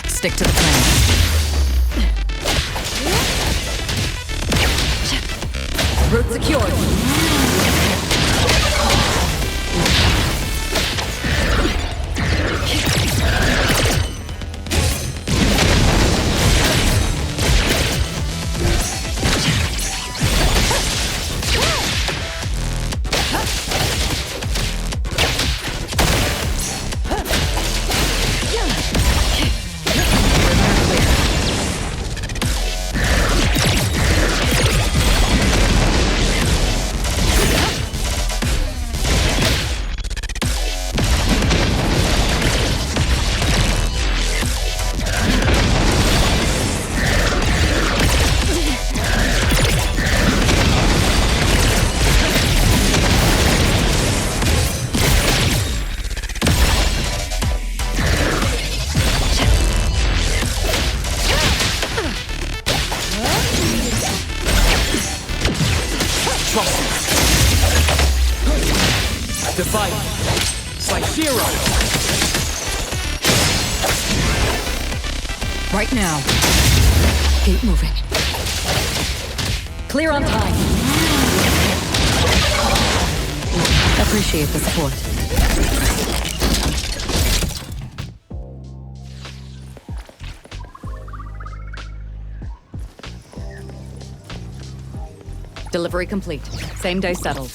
Stick to the plan. Route secured. Divide. Saishiro. Right now. Gate moving. Clear on time. Appreciate the support. Delivery complete. Same day settled.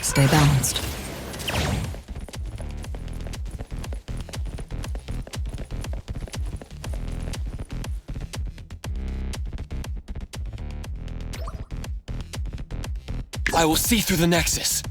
Stay balanced. I will see through the Nexus.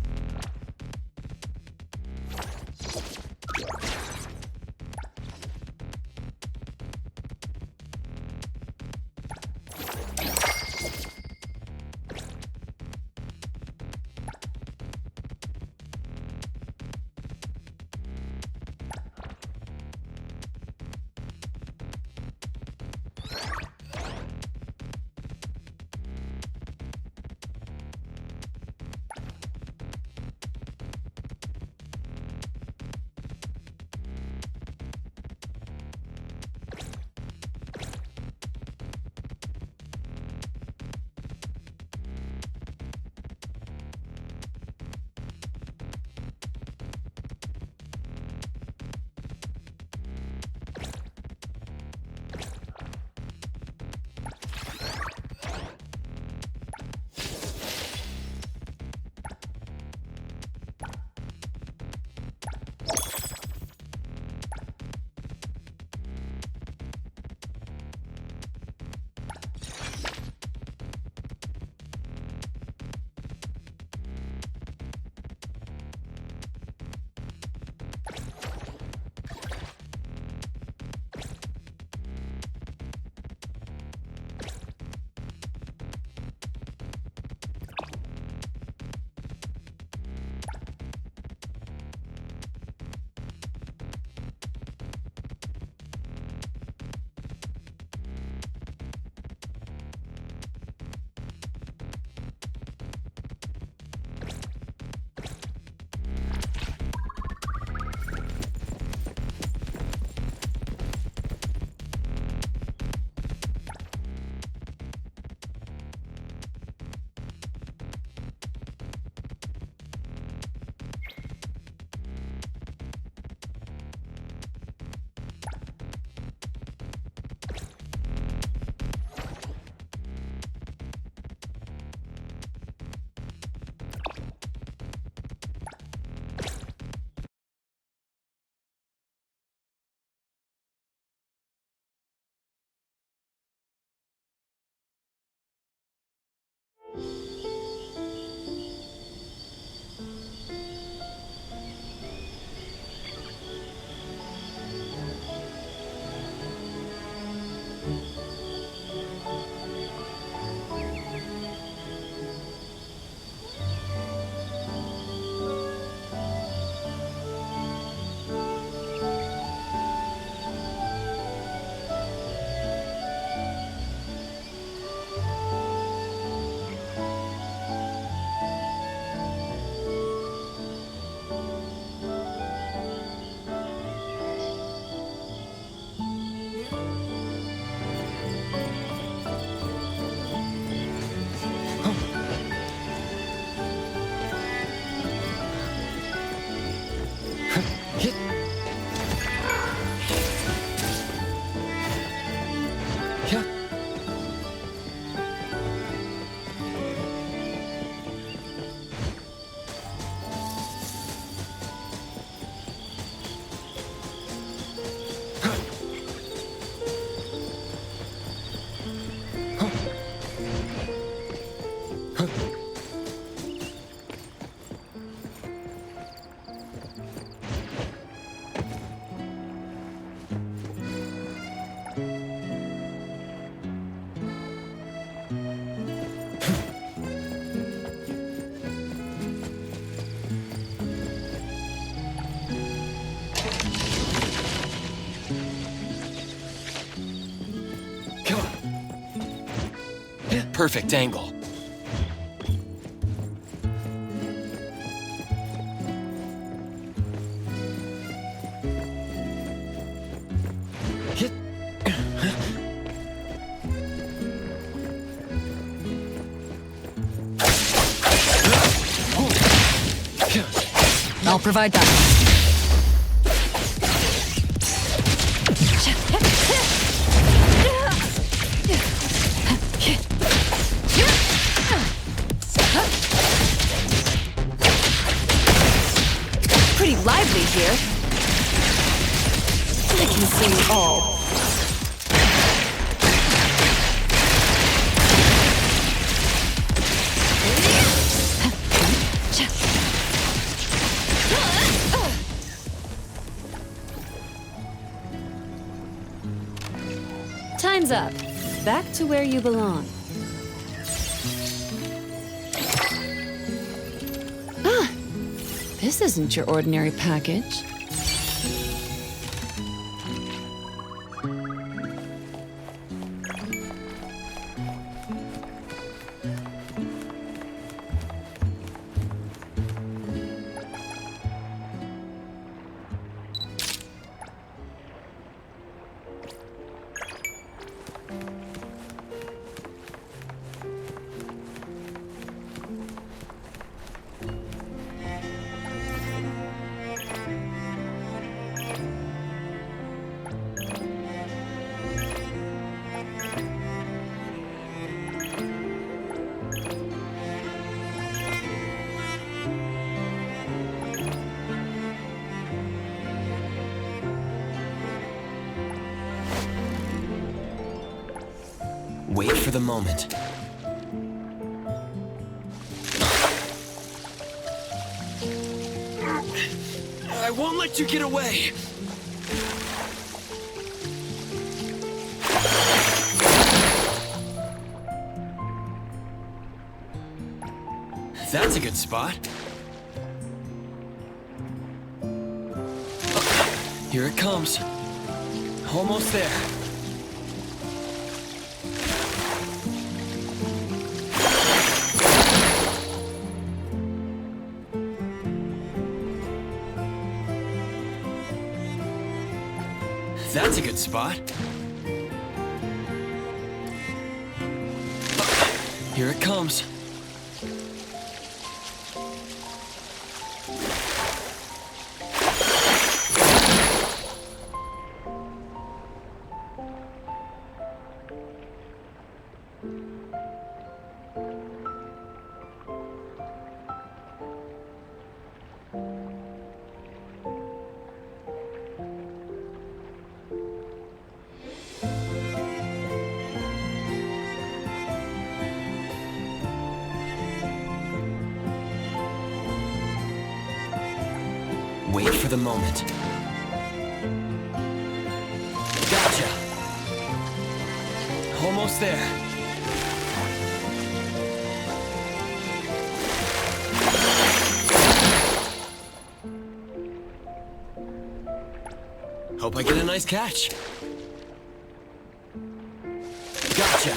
Perfect angle. I'll provide that. Pretty lively here. I can see all. Time's up. Back to where you belong. Ah, this isn't your ordinary package. Wait for the moment. I won't let you get away! That's a good spot. Here it comes. Almost there. That's a good spot. Here it comes. Wait for the moment. Gotcha. Almost there. Hope I get a nice catch. Gotcha.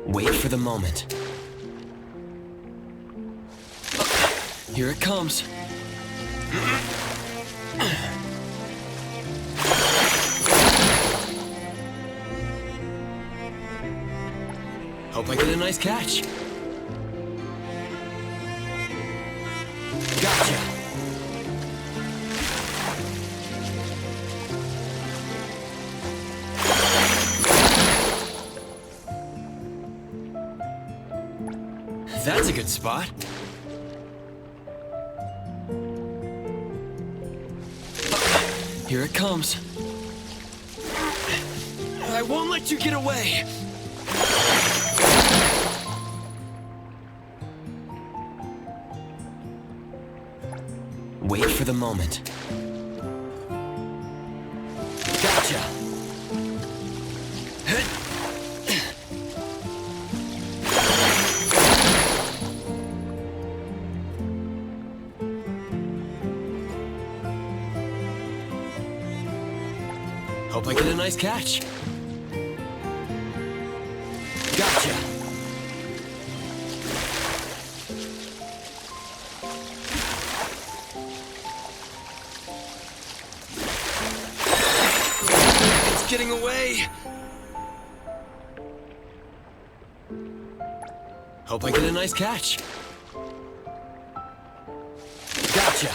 Wait for the moment. Here it comes. Hope I get a nice catch. Gotcha. That's a good spot. Here it comes. I won't let you get away. Wait for the moment. Gotcha. Hope I get a nice catch. Gotcha. It's getting away. Hope I get a nice catch. Gotcha.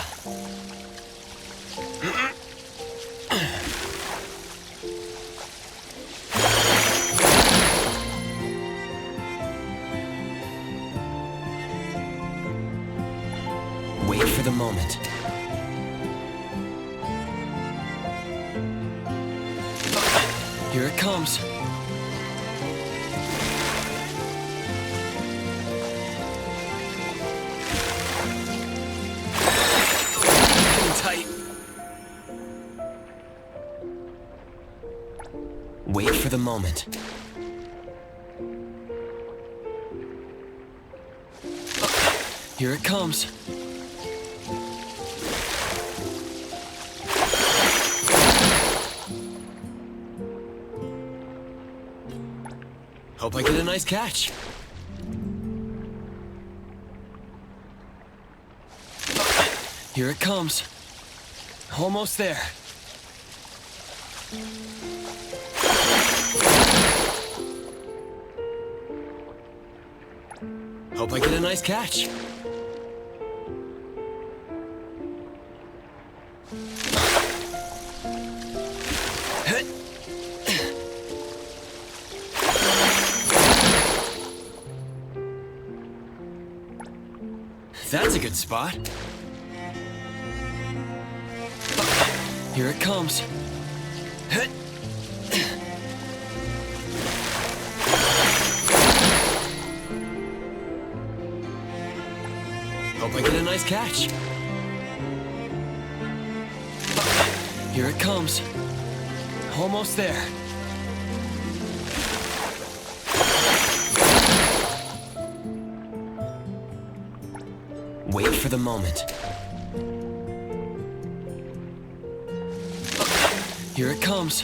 Wait for the moment. Here it comes. Getting tight. Wait for the moment. Here it comes. Hope I get a nice catch. Here it comes. Almost there. Hope I get a nice catch. That's a good spot. Here it comes. Hope I get a nice catch. Here it comes. Almost there. Wait for the moment. Here it comes.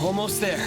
Almost there.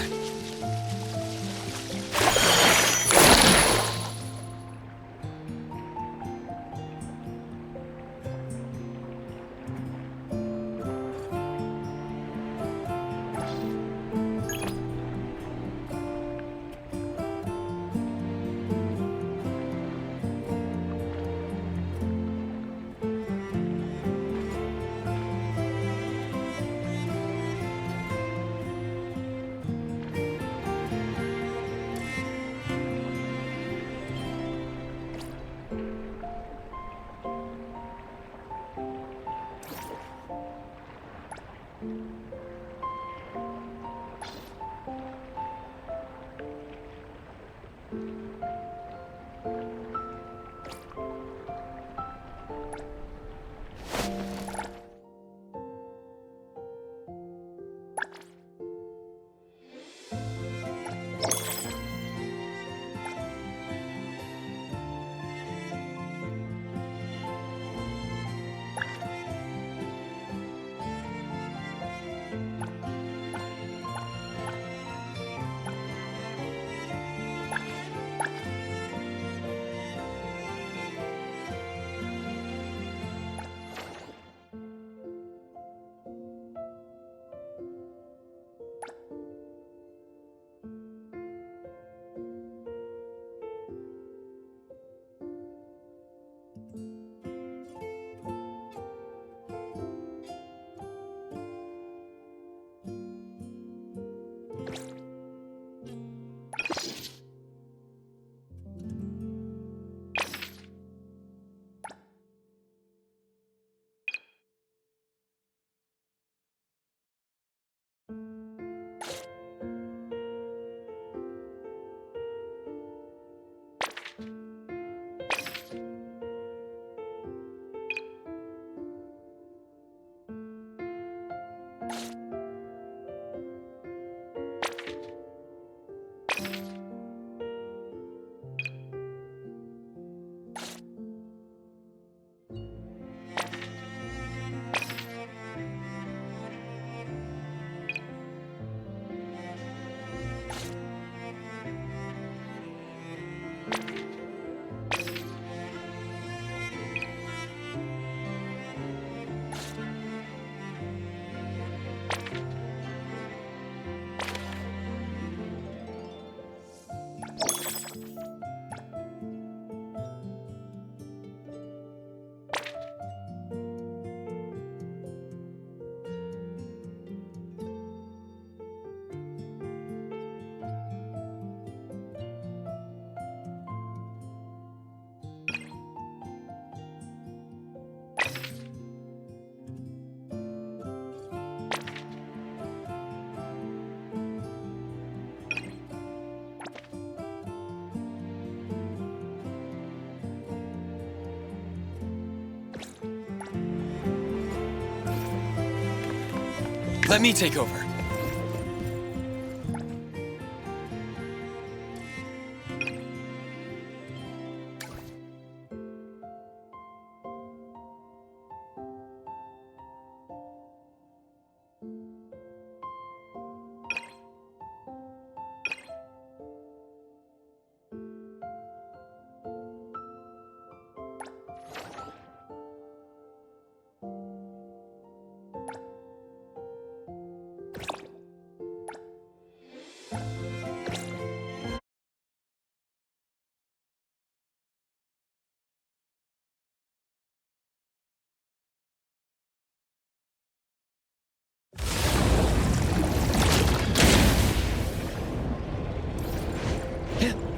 Let me take over.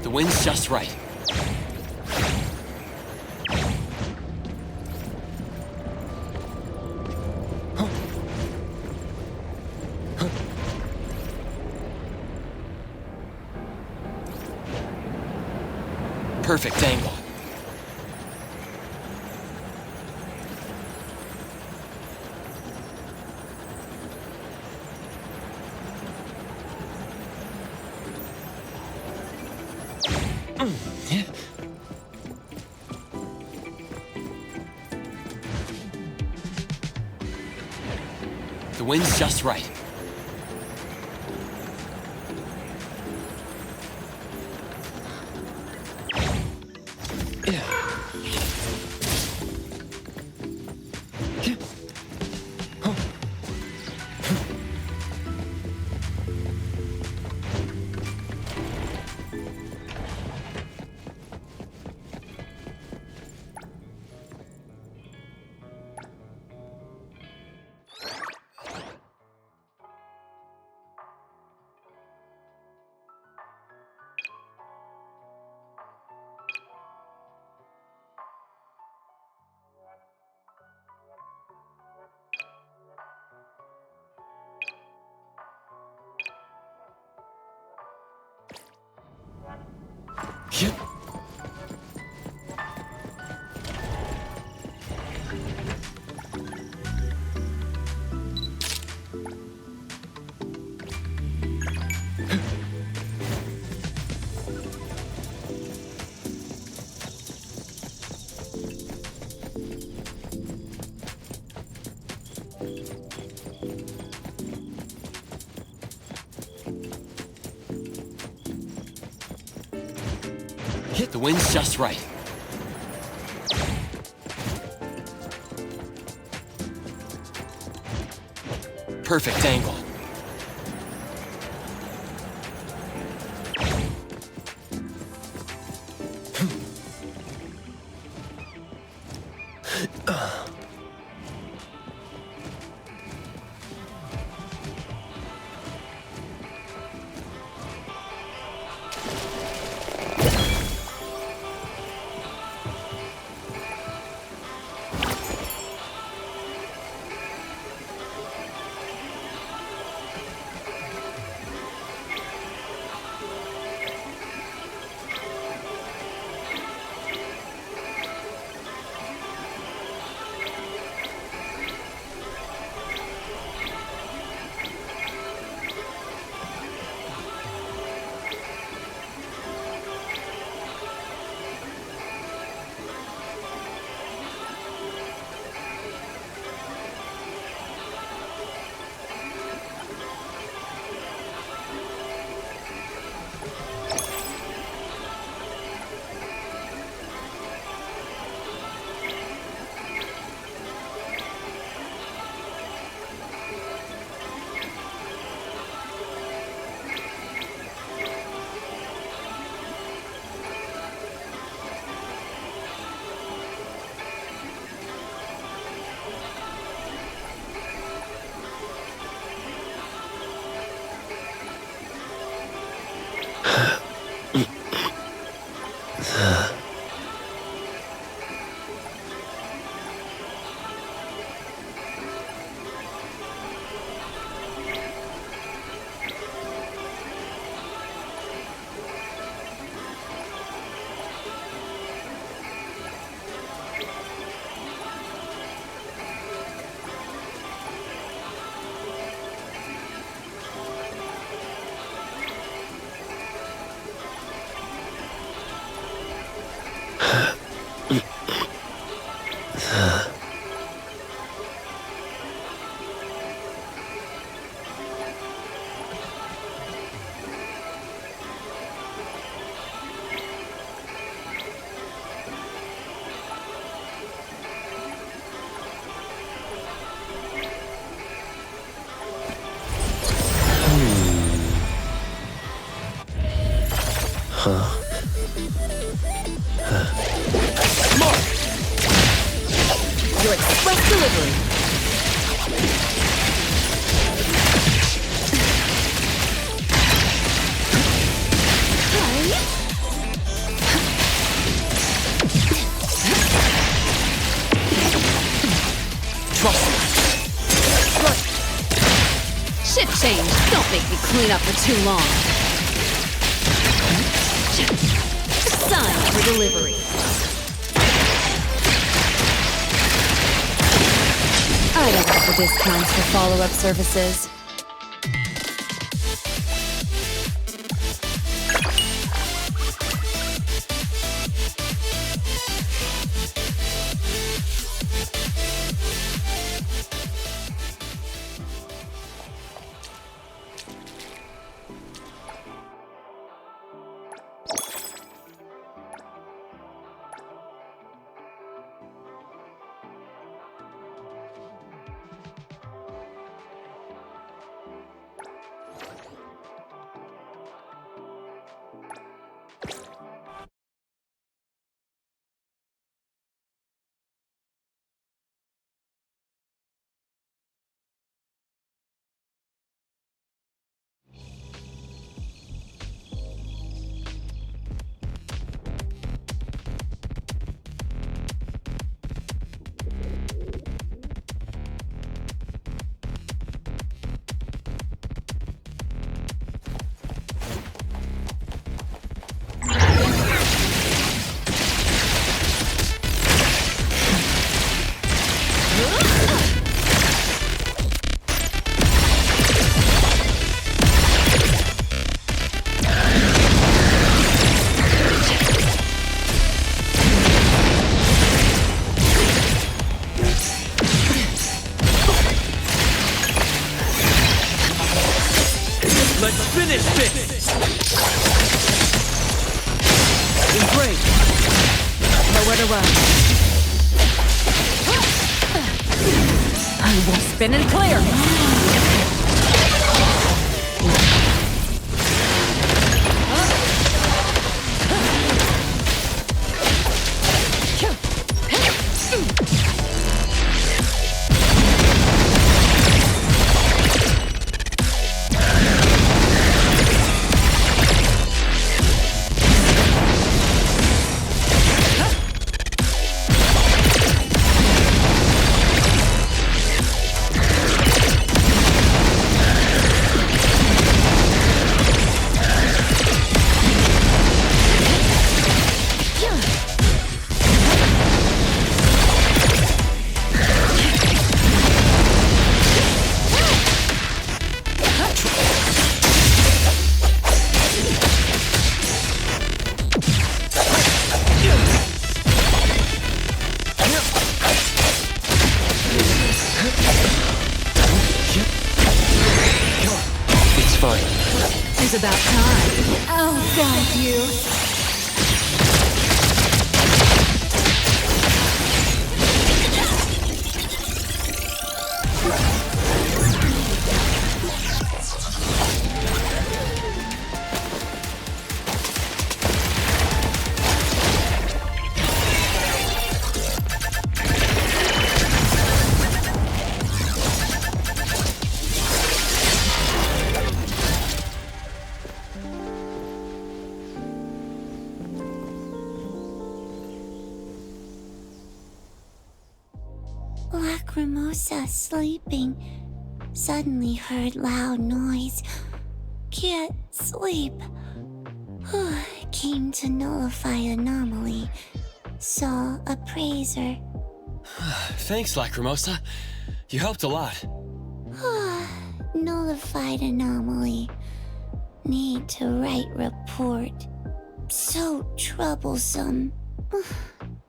The wind's just right. Perfect angle. The wind's just right. The wind's just right. Perfect angle. Express delivery. Trust me. Shift change. Don't make me clean up for too long. Sign for delivery. I don't have the discounts for follow-up services. Let's finish this! Great! Nowhere to run. I will spin and clear. It's about time. Oh, God, you. Lacrimosa sleeping. Suddenly heard loud noise. Can't sleep. Came to nullify anomaly. Saw appraiser. Thanks, Lacrimosa. You helped a lot. Nullified anomaly. Need to write report. So troublesome.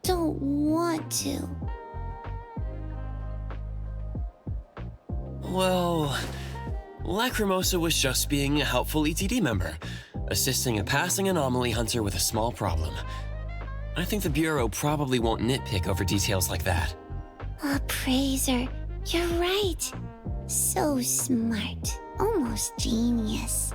Don't want to. Well, Lacrimosa was just being a helpful ETD member, assisting a passing anomaly hunter with a small problem. I think the Bureau probably won't nitpick over details like that. Appraiser, you're right. So smart. Almost genius.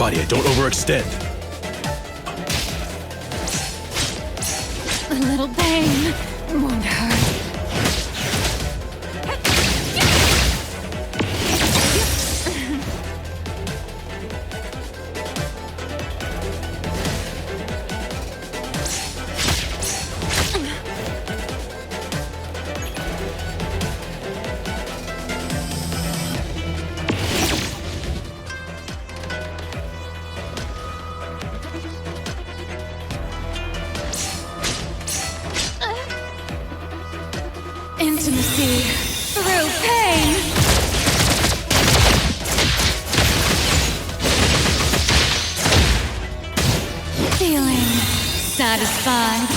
body, I don't overextend. A little pain won't hurt. Intimacy through pain. Feeling satisfied.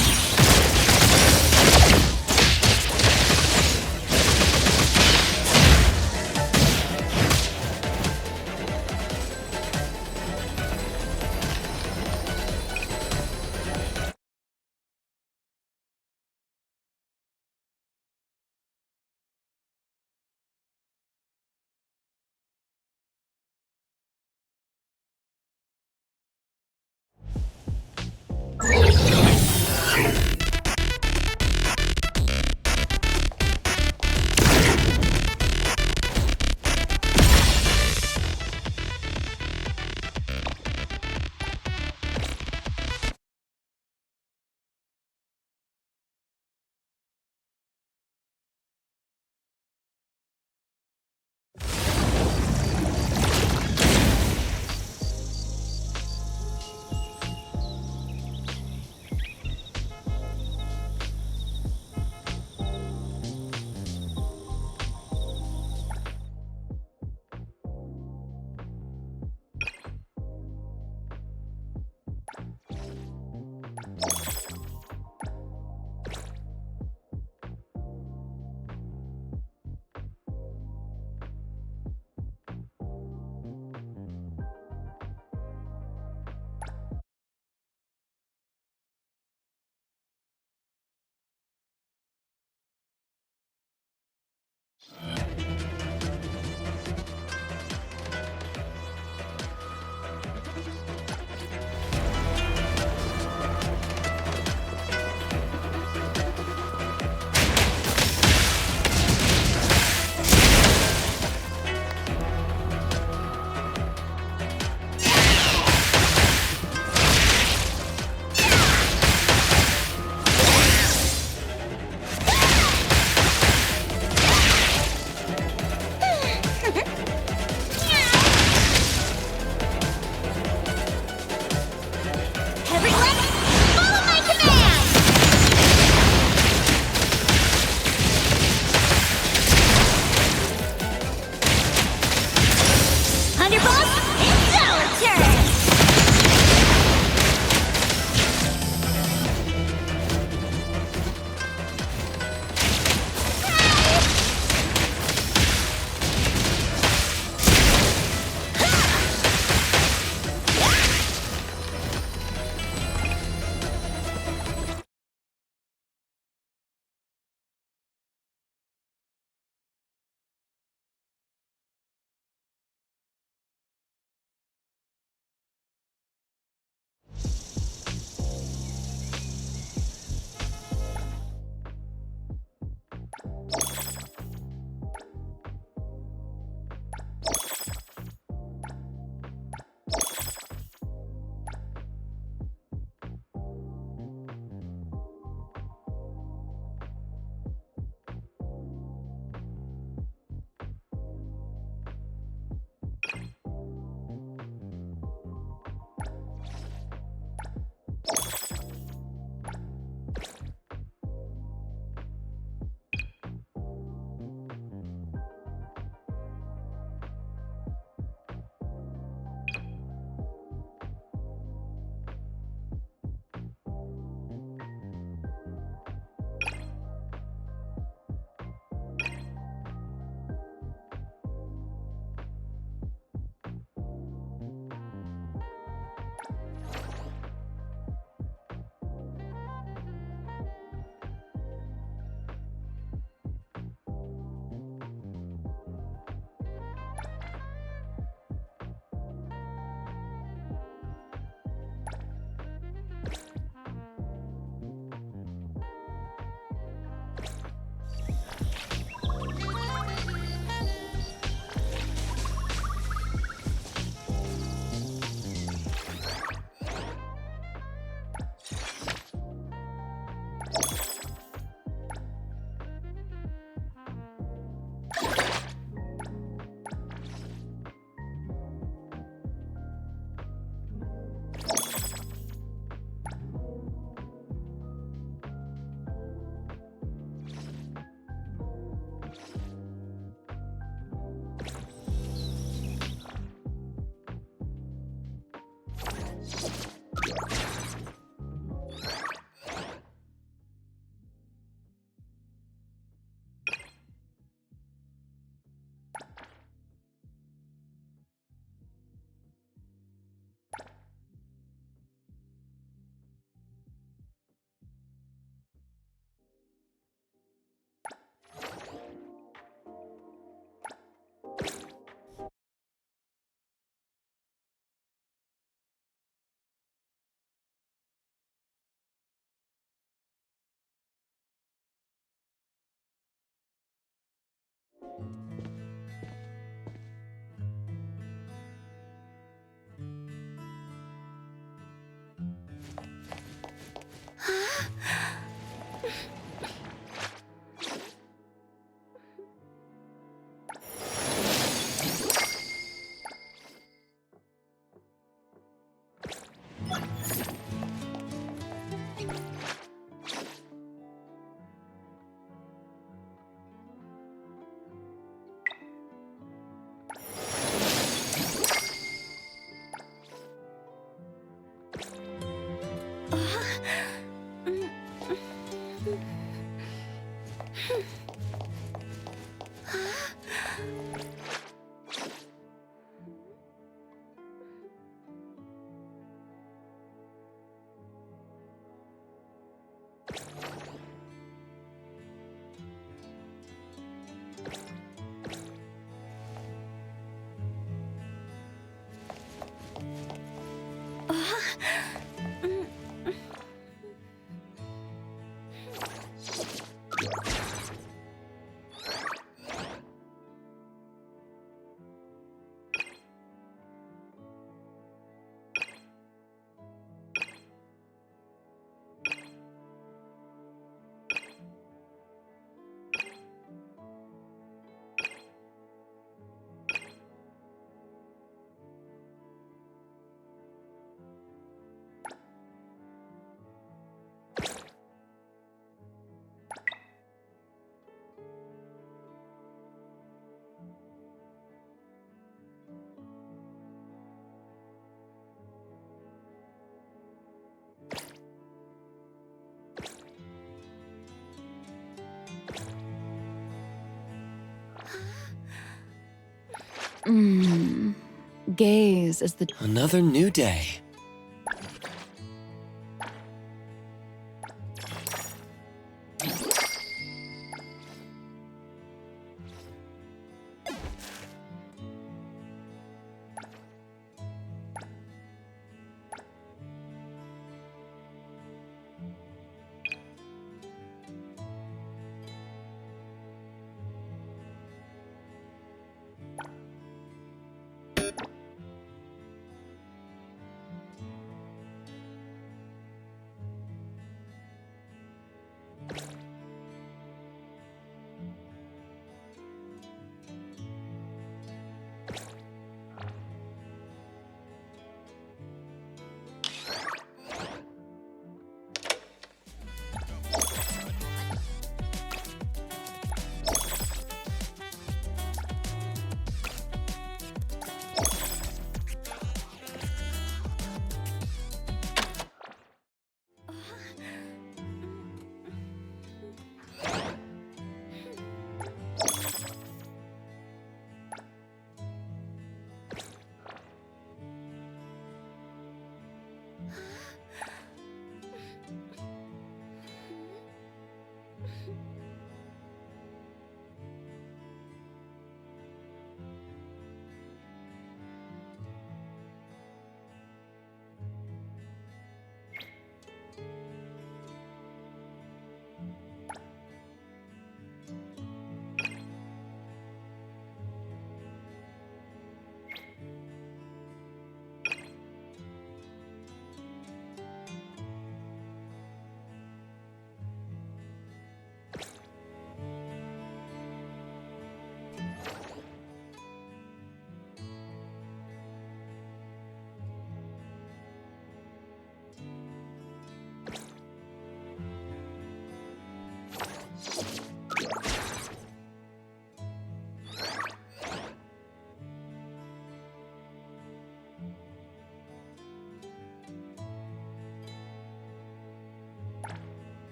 Gaze as the... Another new day.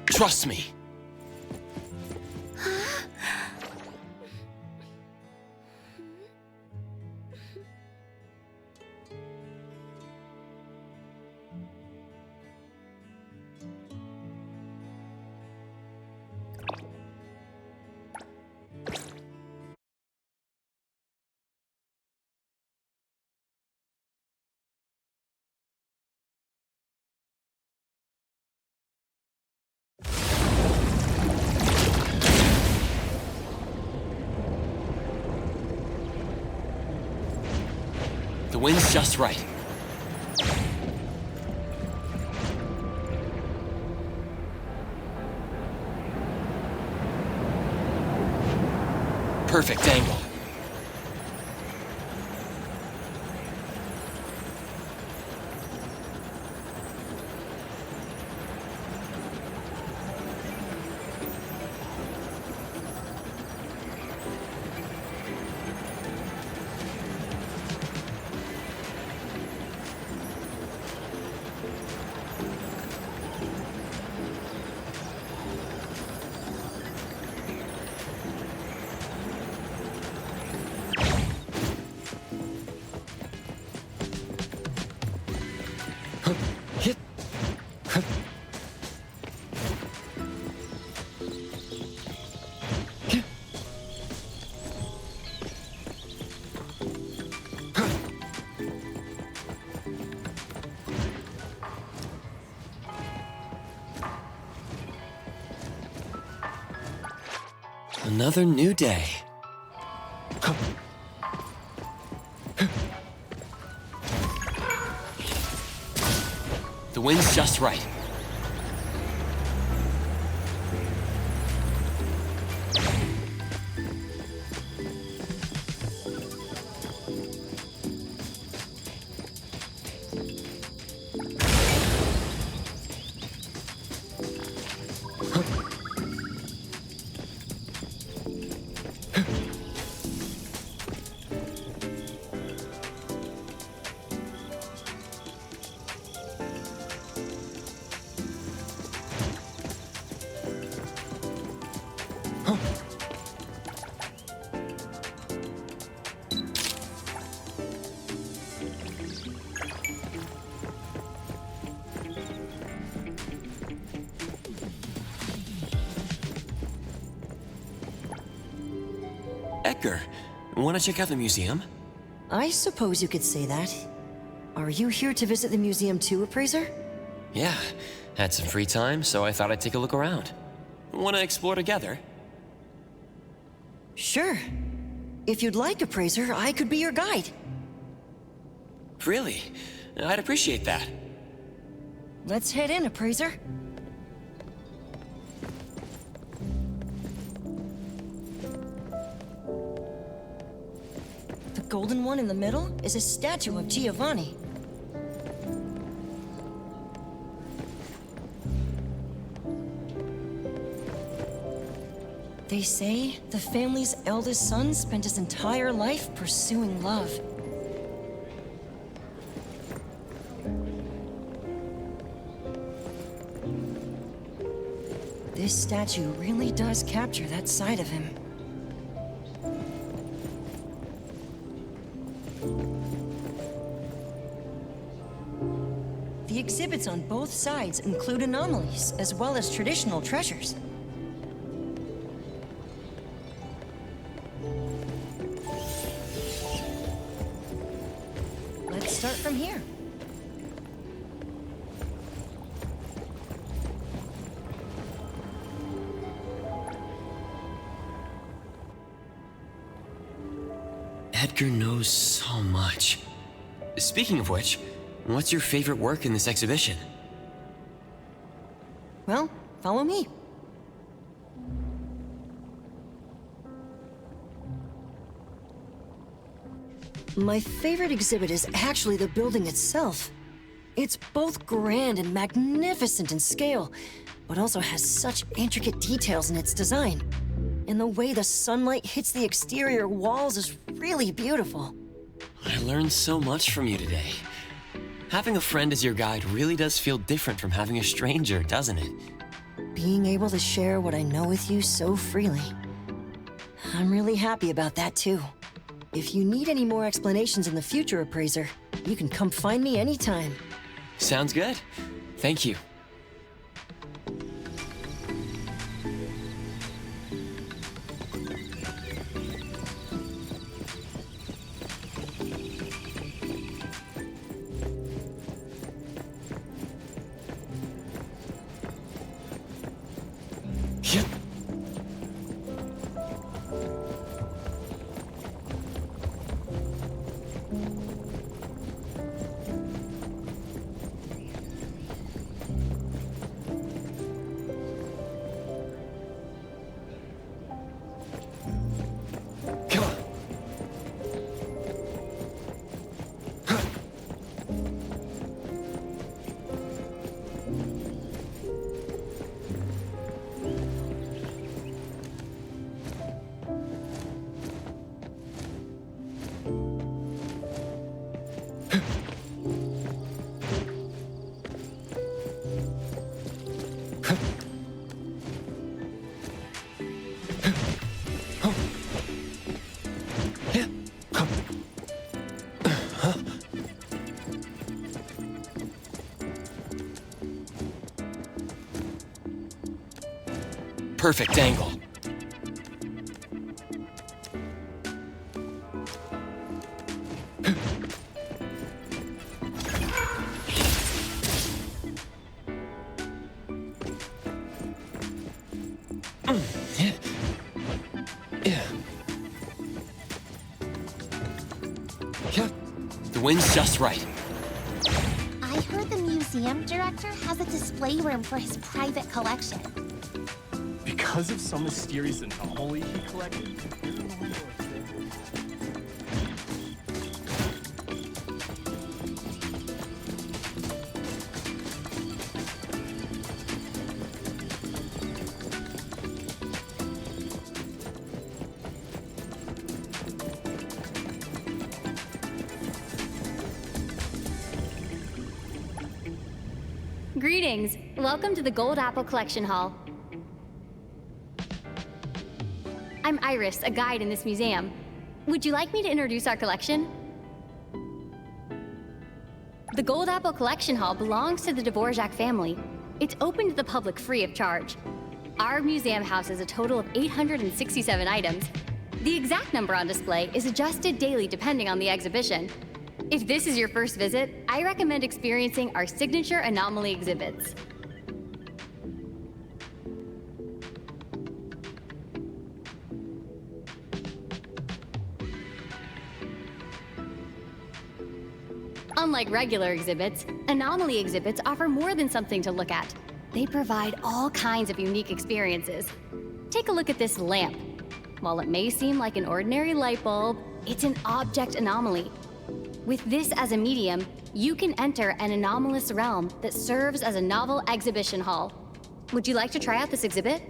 Trust me. The wind's just right. Perfect angle. Another new day. The wind's just right. Edgar, want to check out the museum? I suppose you could say that. Are you here to visit the museum too, Appraiser? Yeah, had some free time, so I thought I'd take a look around. Want to explore together? Sure. If you'd like, Appraiser, I could be your guide. Really? I'd appreciate that. Let's head in, Appraiser. The golden one in the middle is a statue of Giovanni. They say the family's eldest son spent his entire life pursuing love. This statue really does capture that side of him. The exhibits on both sides include anomalies, as well as traditional treasures. Let's start from here. Edgar knows so much. Speaking of which, what's your favorite work in this exhibition? Well, follow me. My favorite exhibit is actually the building itself. It's both grand and magnificent in scale, but also has such intricate details in its design. And the way the sunlight hits the exterior walls is really beautiful. I learned so much from you today. Having a friend as your guide really does feel different from having a stranger, doesn't it? Being able to share what I know with you so freely. I'm really happy about that, too. If you need any more explanations in the future, Appraiser, you can come find me anytime. Sounds good. Thank you. Perfect angle. The wind's just right. I heard the museum director has a display room for his private collection. Because of some mysterious anomaly he collected? Greetings. Welcome to the Gold Apple Collection Hall. I'm Iris, a guide in this museum. Would you like me to introduce our collection? The Gold Apple Collection Hall belongs to the Dvorak family. It's open to the public free of charge. Our museum houses a total of 867 items. The exact number on display is adjusted daily depending on the exhibition. If this is your first visit, I recommend experiencing our signature anomaly exhibits. Unlike regular exhibits, anomaly exhibits offer more than something to look at. They provide all kinds of unique experiences. Take a look at this lamp. While it may seem like an ordinary light bulb, it's an object anomaly. With this as a medium, you can enter an anomalous realm that serves as a novel exhibition hall. Would you like to try out this exhibit?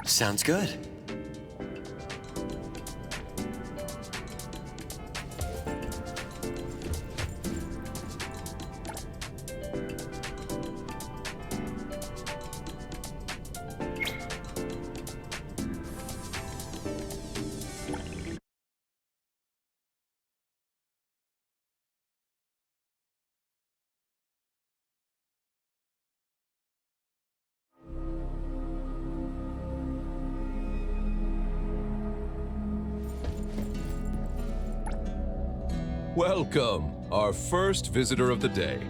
Sounds good. Welcome, our first visitor of the day.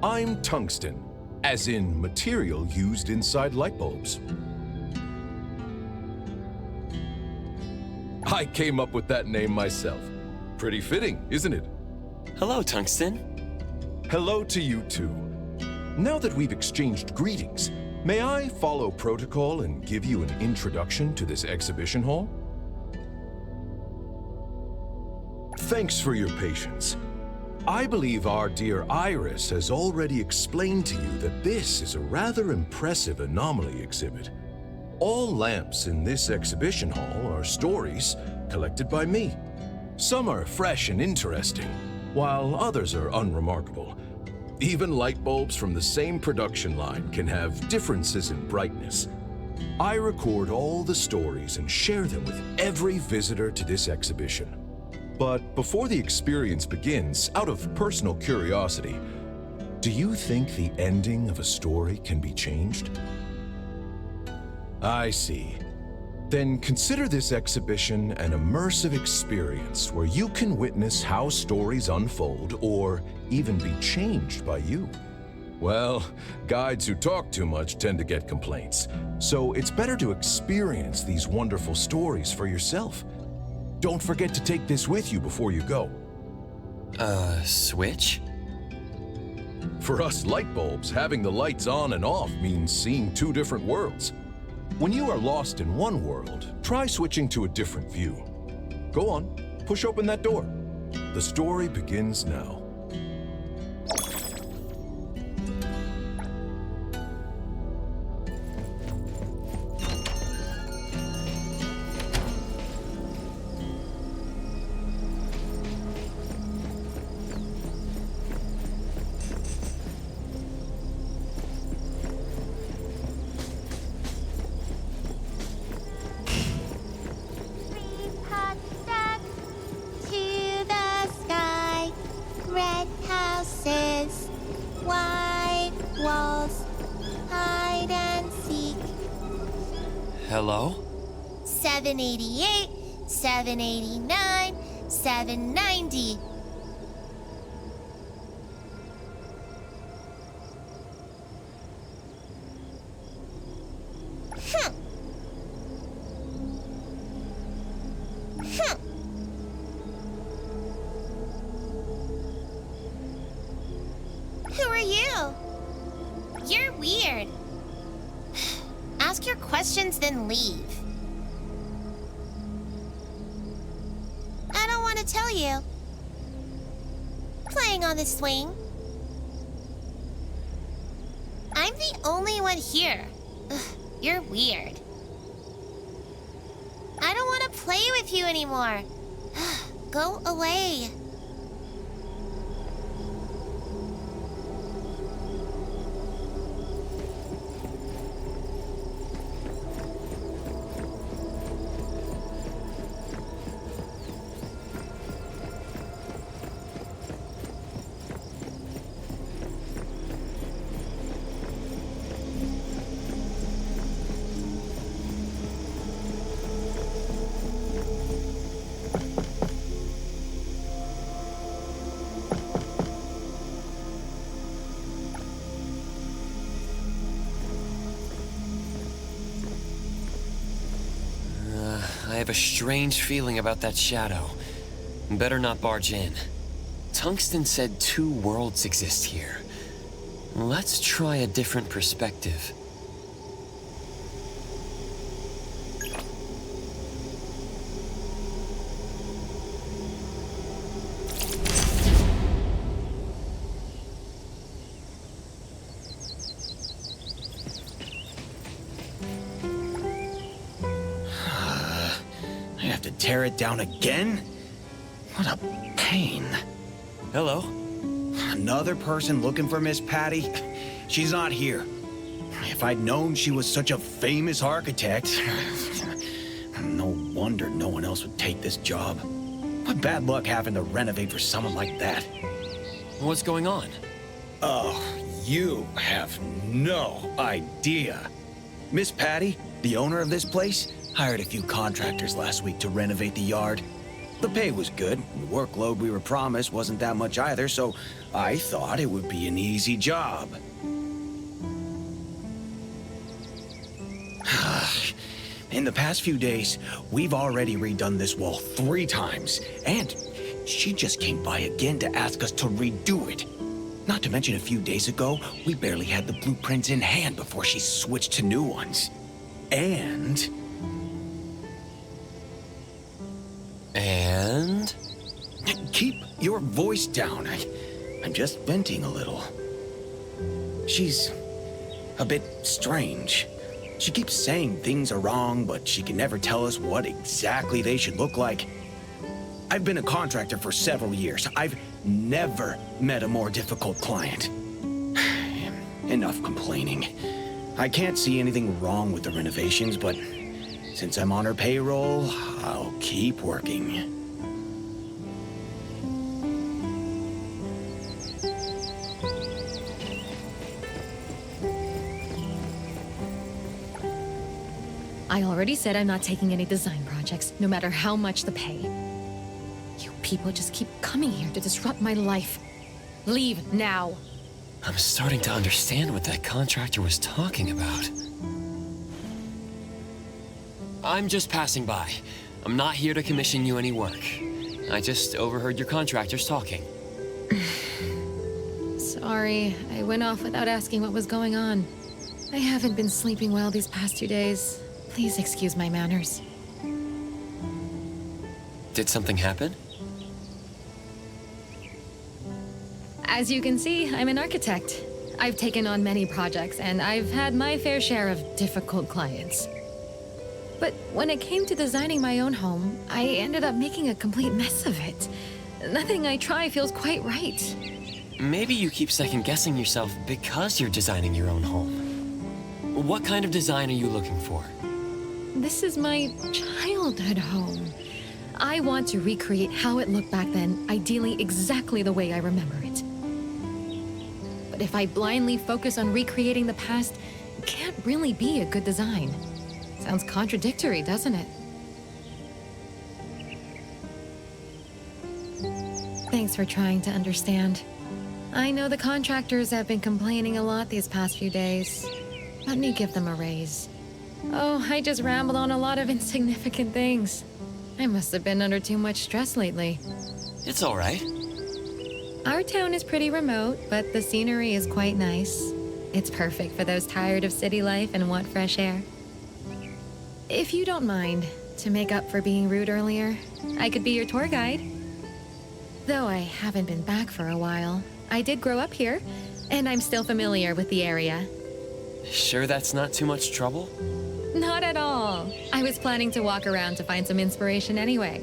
I'm tungsten, as in material used inside light bulbs. I came up with that name myself. Pretty fitting, isn't it? Hello, Tungsten. Hello to you too. Now that we've exchanged greetings, may I follow protocol and give you an introduction to this exhibition hall? Thanks for your patience. I believe our dear Iris has already explained to you that this is a rather impressive anomaly exhibit. All lamps in this exhibition hall are stories, collected by me. Some are fresh and interesting, while others are unremarkable. Even light bulbs from the same production line can have differences in brightness. I record all the stories and share them with every visitor to this exhibition. But before the experience begins, out of personal curiosity, do you think the ending of a story can be changed? I see. Then consider this exhibition an immersive experience where you can witness how stories unfold or even be changed by you. Well, guides who talk too much tend to get complaints, so it's better to experience these wonderful stories for yourself. Don't forget to take this with you before you go. Switch? For us light bulbs, having the lights on and off means seeing two different worlds. When you are lost in one world, try switching to a different view. Go on, push open that door. The story begins now. To the sky, red houses, white walls, hide and seek. Hello? 788, 789, 790. Who are you? You're weird. Ask your questions, then leave. I don't want to tell you. Playing on the swing. I'm the only one here. Ugh, you're weird. I don't want to play with you anymore. Go away. I have a strange feeling about that shadow. Better not barge in. Tungsten said 2 worlds exist here. Let's try a different perspective. I have to tear it down again? What a pain. Hello? Another person looking for Miss Patty? She's not here. If I'd known she was such a famous architect, no wonder no one else would take this job. What bad luck having to renovate for someone like that. What's going on? Oh, you have no idea. Miss Patty, the owner of this place, hired a few contractors last week to renovate the yard. The pay was good. The workload we were promised wasn't that much either, so I thought it would be an easy job. In the past few days, we've already redone this wall 3 times, and she just came by again to ask us to redo it. Not to mention a few days ago, we barely had the blueprints in hand before she switched to new ones. And... Keep your voice down. I'm just venting a little. She's a bit strange. She keeps saying things are wrong, but she can never tell us what exactly they should look like. I've been a contractor for several years. I've never met a more difficult client. Enough complaining. I can't see anything wrong with the renovations, but since I'm on her payroll, I'll keep working. I already said I'm not taking any design projects, no matter how much the pay. You people just keep coming here to disrupt my life. Leave now. I'm starting to understand what that contractor was talking about. I'm just passing by. I'm not here to commission you any work. I just overheard your contractors talking. Sorry, I went off without asking what was going on. I haven't been sleeping well these past 2 days. Please excuse my manners. Did something happen? As you can see, I'm an architect. I've taken on many projects, and I've had my fair share of difficult clients. But when it came to designing my own home, I ended up making a complete mess of it. Nothing I try feels quite right. Maybe you keep second-guessing yourself because you're designing your own home. What kind of design are you looking for? This is my childhood home. I want to recreate how it looked back then, ideally exactly the way I remember it. But if I blindly focus on recreating the past, it can't really be a good design. Sounds contradictory, doesn't it? Thanks for trying to understand. I know the contractors have been complaining a lot these past few days. Let me give them a raise. Oh, I just rambled on a lot of insignificant things. I must have been under too much stress lately. It's all right. Our town is pretty remote, but the scenery is quite nice. It's perfect for those tired of city life and want fresh air. If you don't mind, to make up for being rude earlier, I could be your tour guide. Though I haven't been back for a while, I did grow up here, and I'm still familiar with the area. Sure that's not too much trouble? Not at all. I was planning to walk around to find some inspiration anyway.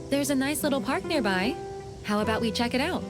There's a nice little park nearby. How about we check it out?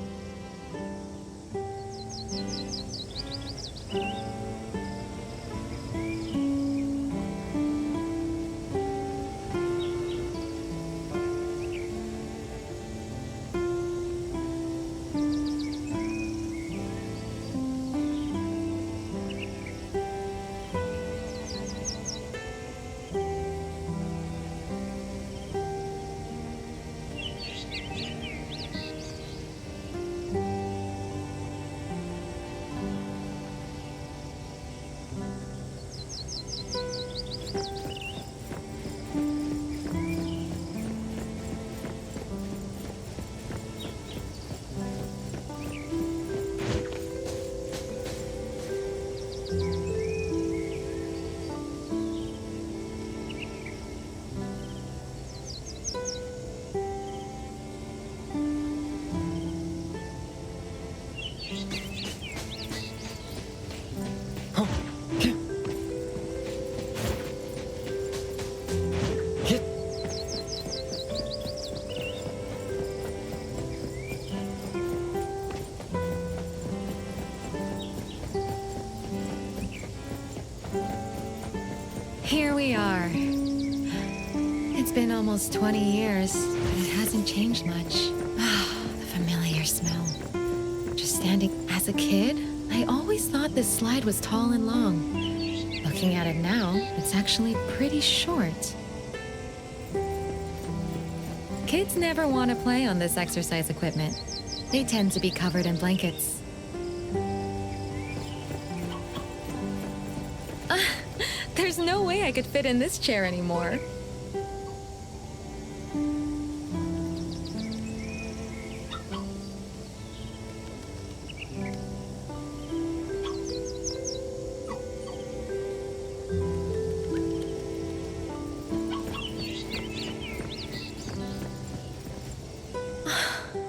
Here we are. It's been almost 20 years, but it hasn't changed much. Ah, the familiar smell. Just standing as a kid, I always thought this slide was tall and long. Looking at it now, it's actually pretty short. Kids never want to play on this exercise equipment. They tend to be covered in blankets. There's no way I could fit in this chair anymore.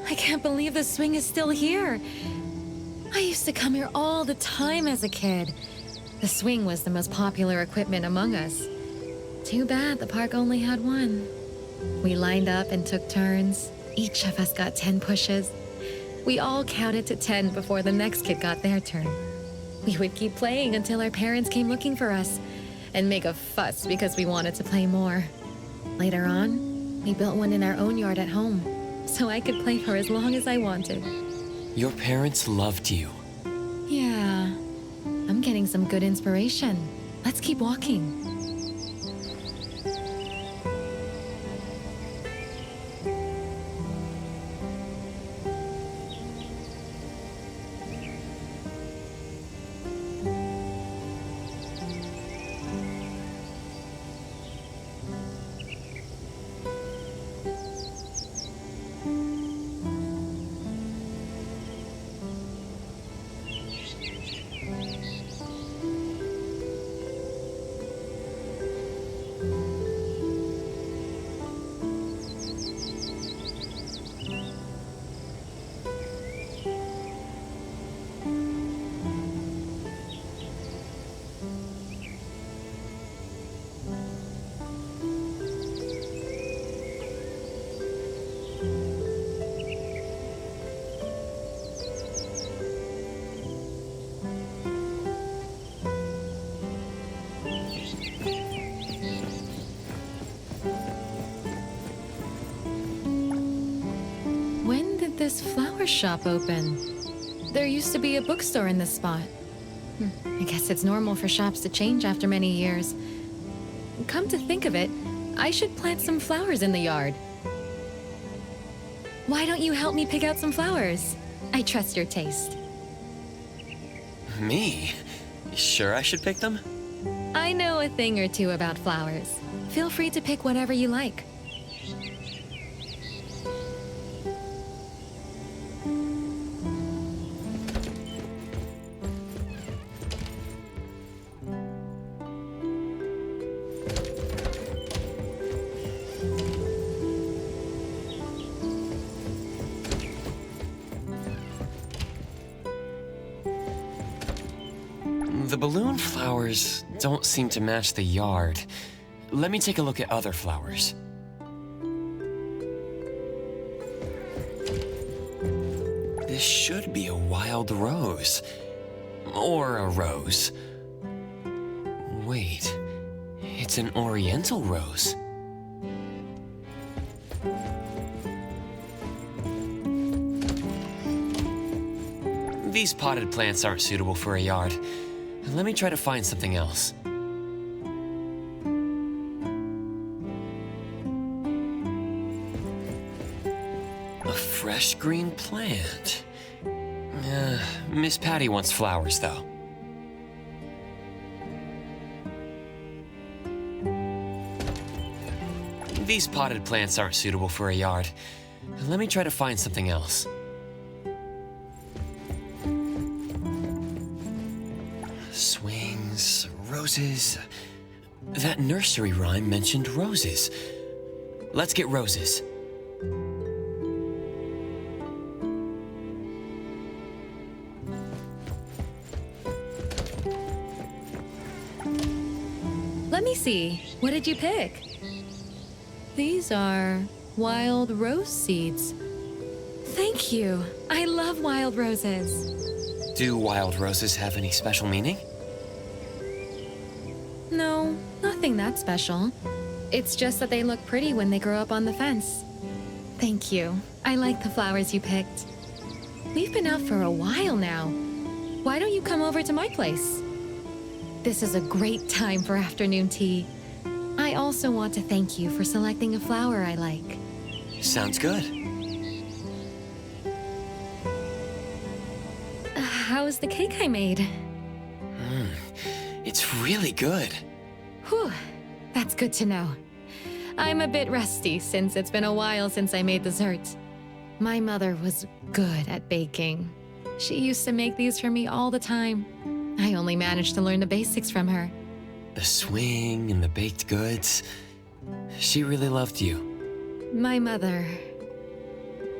I can't believe the swing is still here. I used to come here all the time as a kid. The swing was the most popular equipment among us. Too bad the park only had one. We lined up and took turns. Each of us got 10 pushes. We all counted to 10 before the next kid got their turn. We would keep playing until our parents came looking for us and make a fuss because we wanted to play more. Later on, we built one in our own yard at home, so I could play for as long as I wanted. Your parents loved you. Yeah, I'm getting some good inspiration. Let's keep walking. When did this flower shop open? There used to be a bookstore in this spot. I guess it's normal for shops to change after many years. Come to think of it, I should plant some flowers in the yard. Why don't you help me pick out some flowers? I trust your taste. Me? Sure I should pick them? I know a thing or two about flowers. Feel free to pick whatever you like. The balloon flowers don't seem to match the yard. Let me take a look at other flowers. This should be a wild rose. Or a rose. Wait, it's an oriental rose. These potted plants aren't suitable for a yard. Let me try to find something else. A fresh green plant. Miss Patty wants flowers, though. These potted plants aren't suitable for a yard. Let me try to find something else. Swings, roses. That nursery rhyme mentioned roses. Let's get roses. Let me see. What did you pick? These are wild rose seeds. Thank you. I love wild roses. Do wild roses have any special meaning? No, nothing that special. It's just that they look pretty when they grow up on the fence. Thank you. I like the flowers you picked. We've been out for a while now. Why don't you come over to my place? This is a great time for afternoon tea. I also want to thank you for selecting a flower I like. Sounds good. How's the cake I made? It's really good. Whew, that's good to know. I'm a bit rusty since it's been a while since I made dessert. My mother was good at baking. She used to make these for me all the time. I only managed to learn the basics from her. The swing and the baked goods. She really loved you. My mother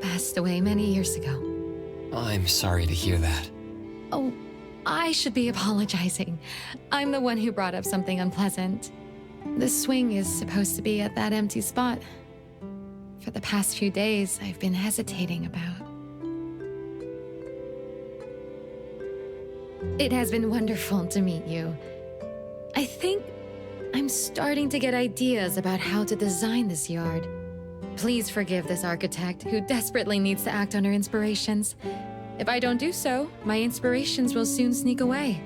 passed away many years ago. I'm sorry to hear that. Oh, I should be apologizing. I'm the one who brought up something unpleasant. The swing is supposed to be at that empty spot. For the past few days, I've been hesitating about. It has been wonderful to meet you. I think I'm starting to get ideas about how to design this yard. Please forgive this architect who desperately needs to act on her inspirations. If I don't do so, my inspirations will soon sneak away.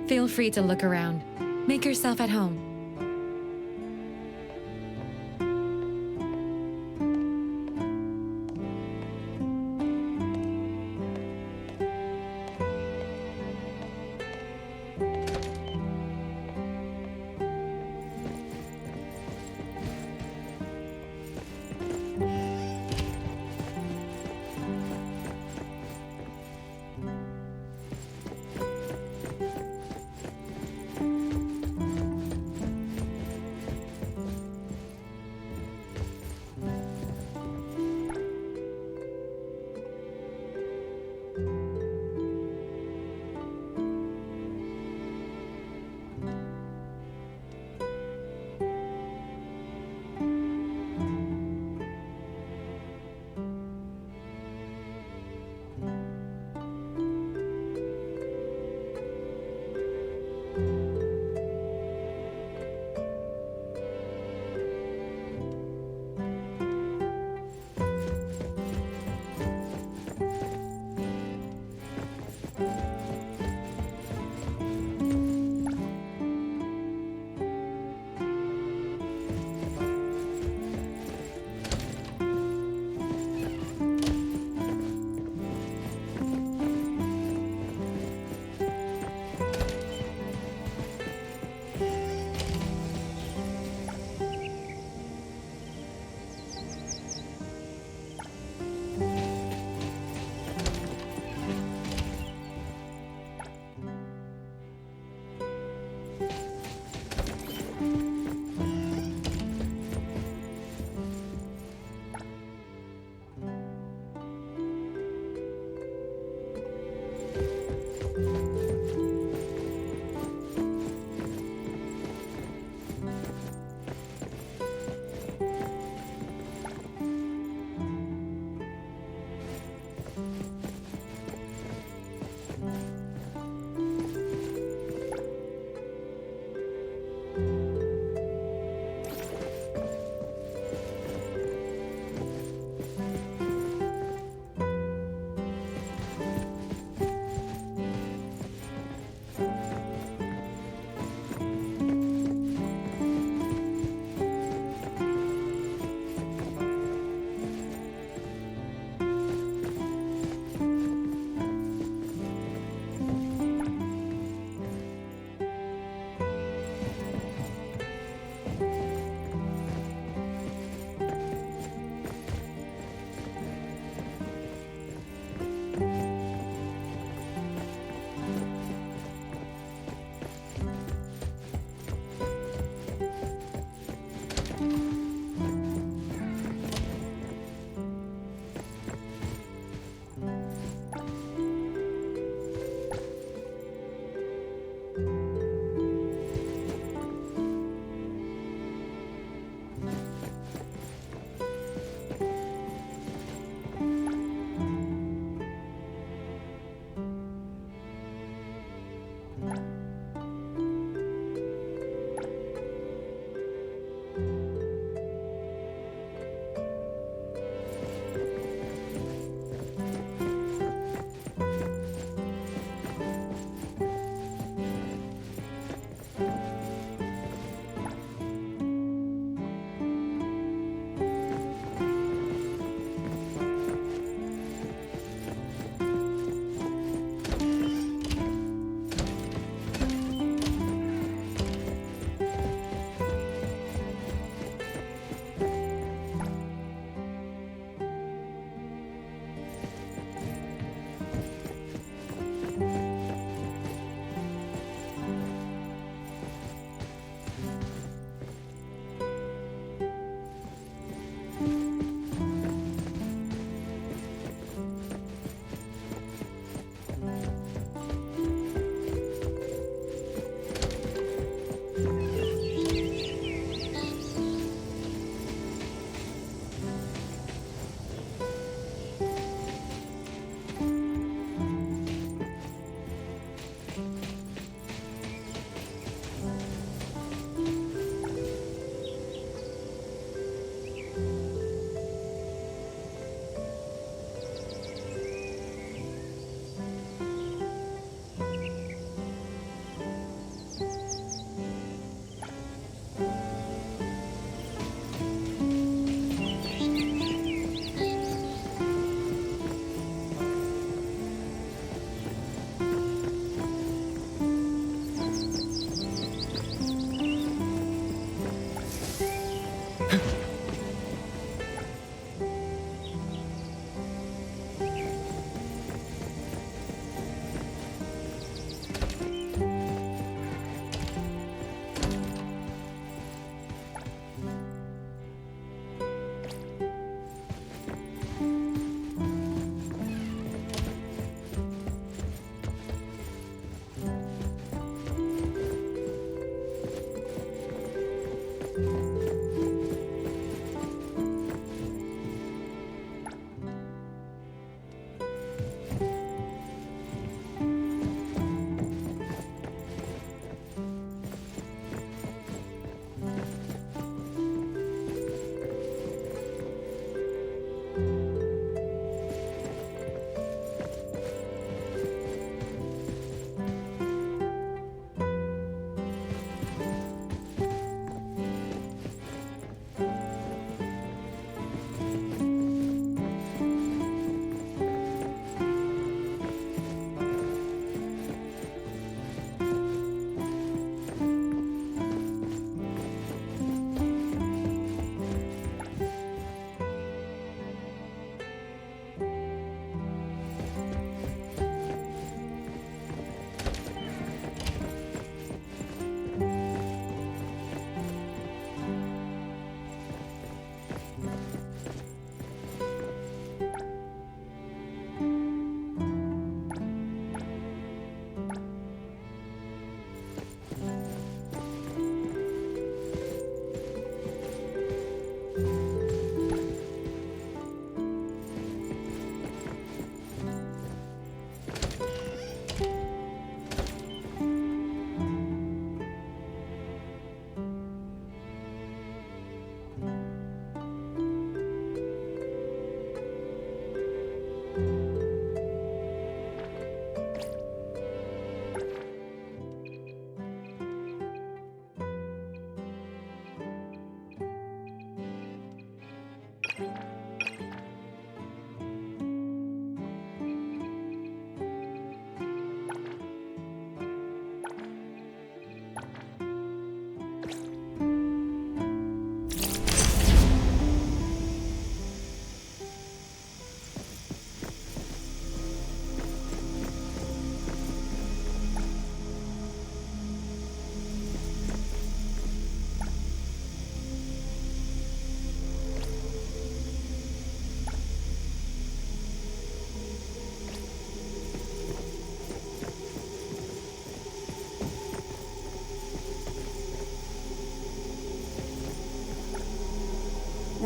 Feel free to look around. Make yourself at home.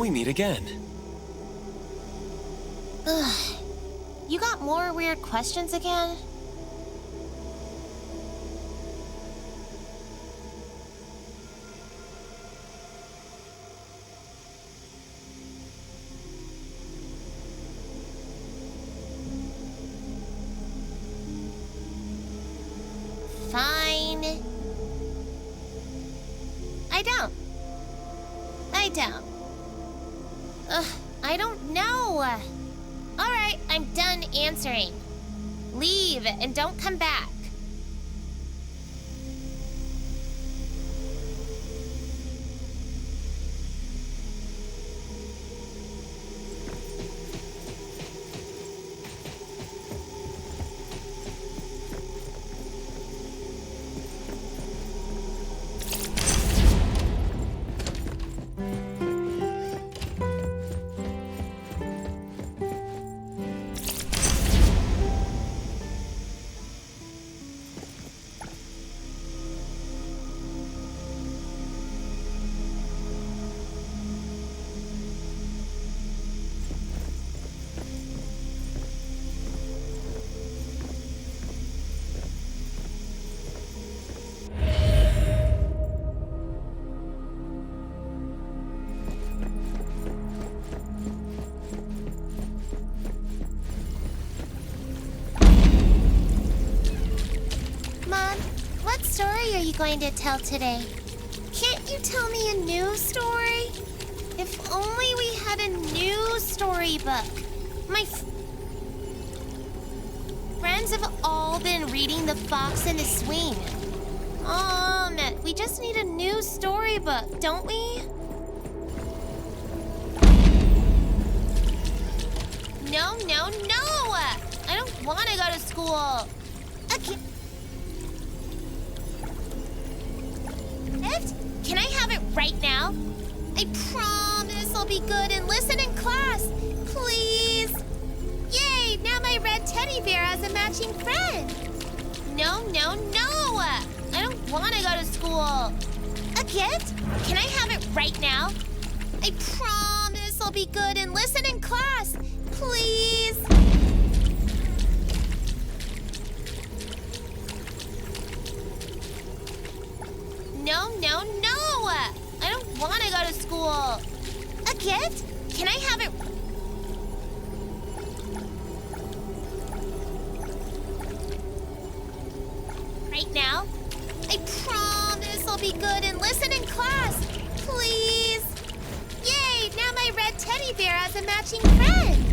we meet again. Ugh. You got more weird questions again? Fine. I don't. Ugh, I don't know. Alright, I'm done answering. Leave and don't come back. What story are you going to tell today? Can't you tell me a new story? If only we had a new storybook. My friends have all been reading The Fox and the Swing. We just need a new storybook, don't we? No, no, no! I don't want to go to school. Can I have it right now? I promise I'll be good and listen in class. Please. Yay, now my red teddy bear has a matching friend. No, no, no. I don't want to go to school. A gift? Can I have it right now? I promise I'll be good and listen in class. Please. No, no, no! I don't want to go to school. A gift? Can I have it right now? I promise I'll be good and listen in class. Please. Yay, now my red teddy bear has a matching friend.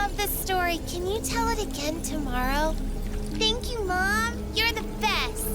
love this story. Can you tell it again tomorrow? Thank you, Mom. You're the best.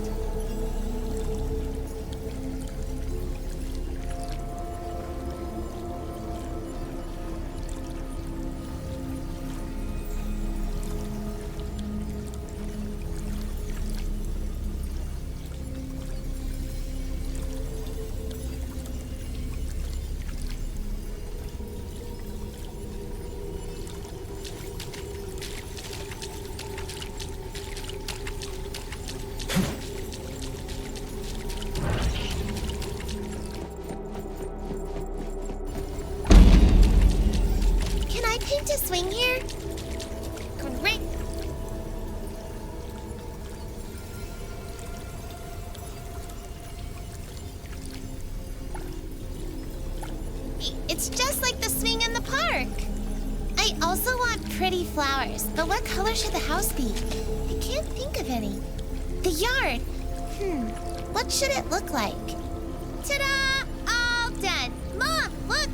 To swing here? Great. It's just like the swing in the park. I also want pretty flowers, but what color should the house be? I can't think of any. The yard. What should it look like? Ta-da! All done. Mom, look!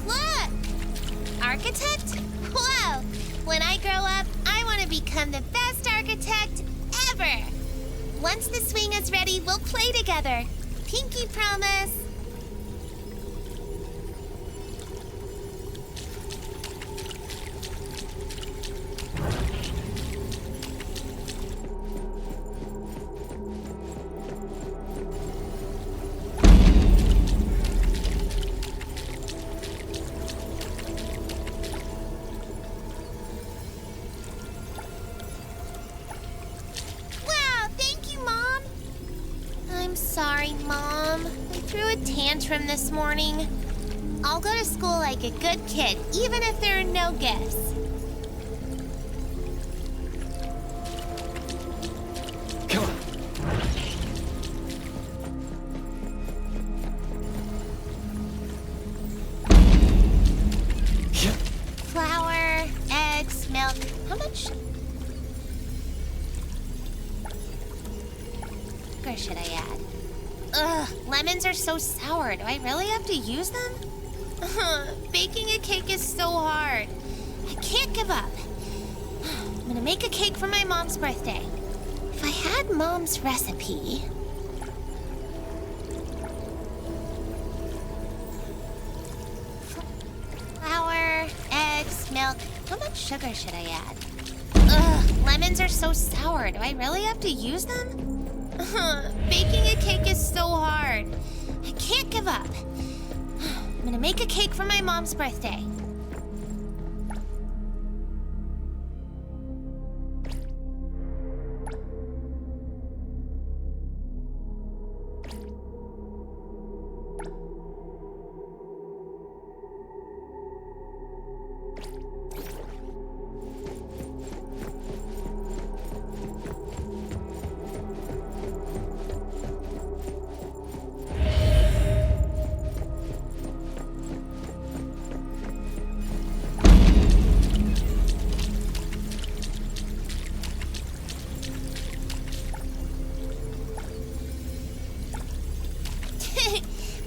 Architect? Whoa! When I grow up, I want to become the best architect ever! Once the swing is ready, we'll play together. Pinky promise. Sorry, Mom. I threw a tantrum this morning. I'll go to school like a good kid, even if there are no gifts. Come on. Flour, eggs, milk. How much? Or should I add? Ugh, lemons are so sour. Do I really have to use them? Baking a cake is so hard. I can't give up. I'm gonna make a cake for my mom's birthday. If I had Mom's recipe... Flour, eggs, milk. How much sugar should I add? Ugh, lemons are so sour. Do I really have to use them? Baking a cake is so hard. I can't give up. I'm gonna make a cake for my mom's birthday.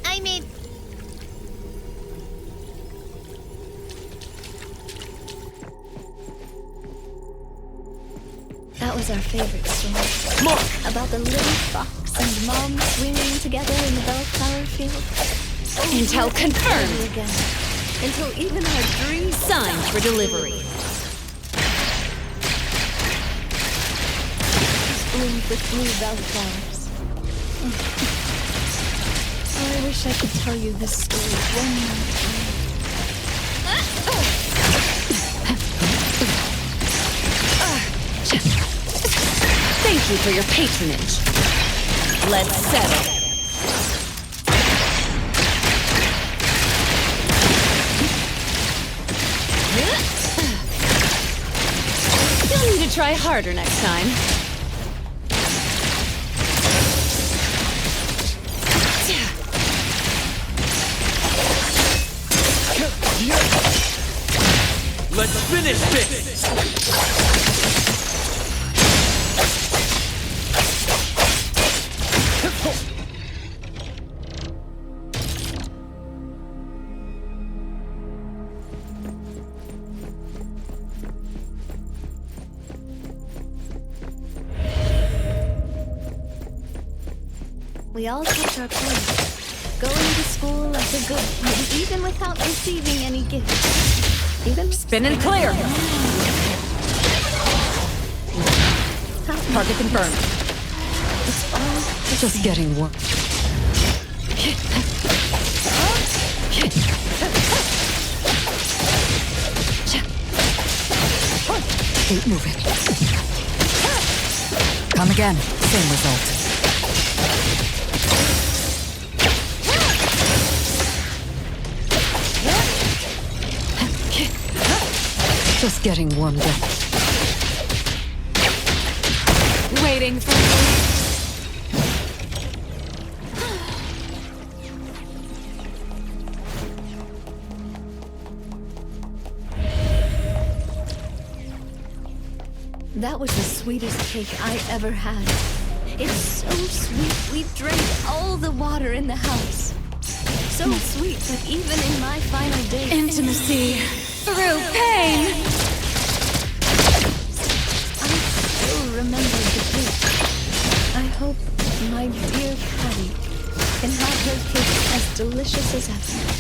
I made... That was our favorite story. Mark! About the little fox and Mom swinging together in the bellflower field. Intel confirmed. Over again. Until even our dreams Signed for delivery. bloomed with blue bellflowers. Oh, I wish I could tell you this story one more time. Thank you for your patronage. Let's settle. You'll need to try harder next time. Let's finish this! We all kept our promise, going to school like a good kid, even without receiving any gifts. Even Spin and clear! Target confirmed. It's all Just getting warm. Keep moving. Come again. Same result. Just getting warmed up. Waiting for me. That was the sweetest cake I ever had. It's so sweet, we drank all the water in the house. So sweet that even in my final days... Intimacy through pain! I still remember the cake. I hope my dear Patty can have her cake as delicious as ever.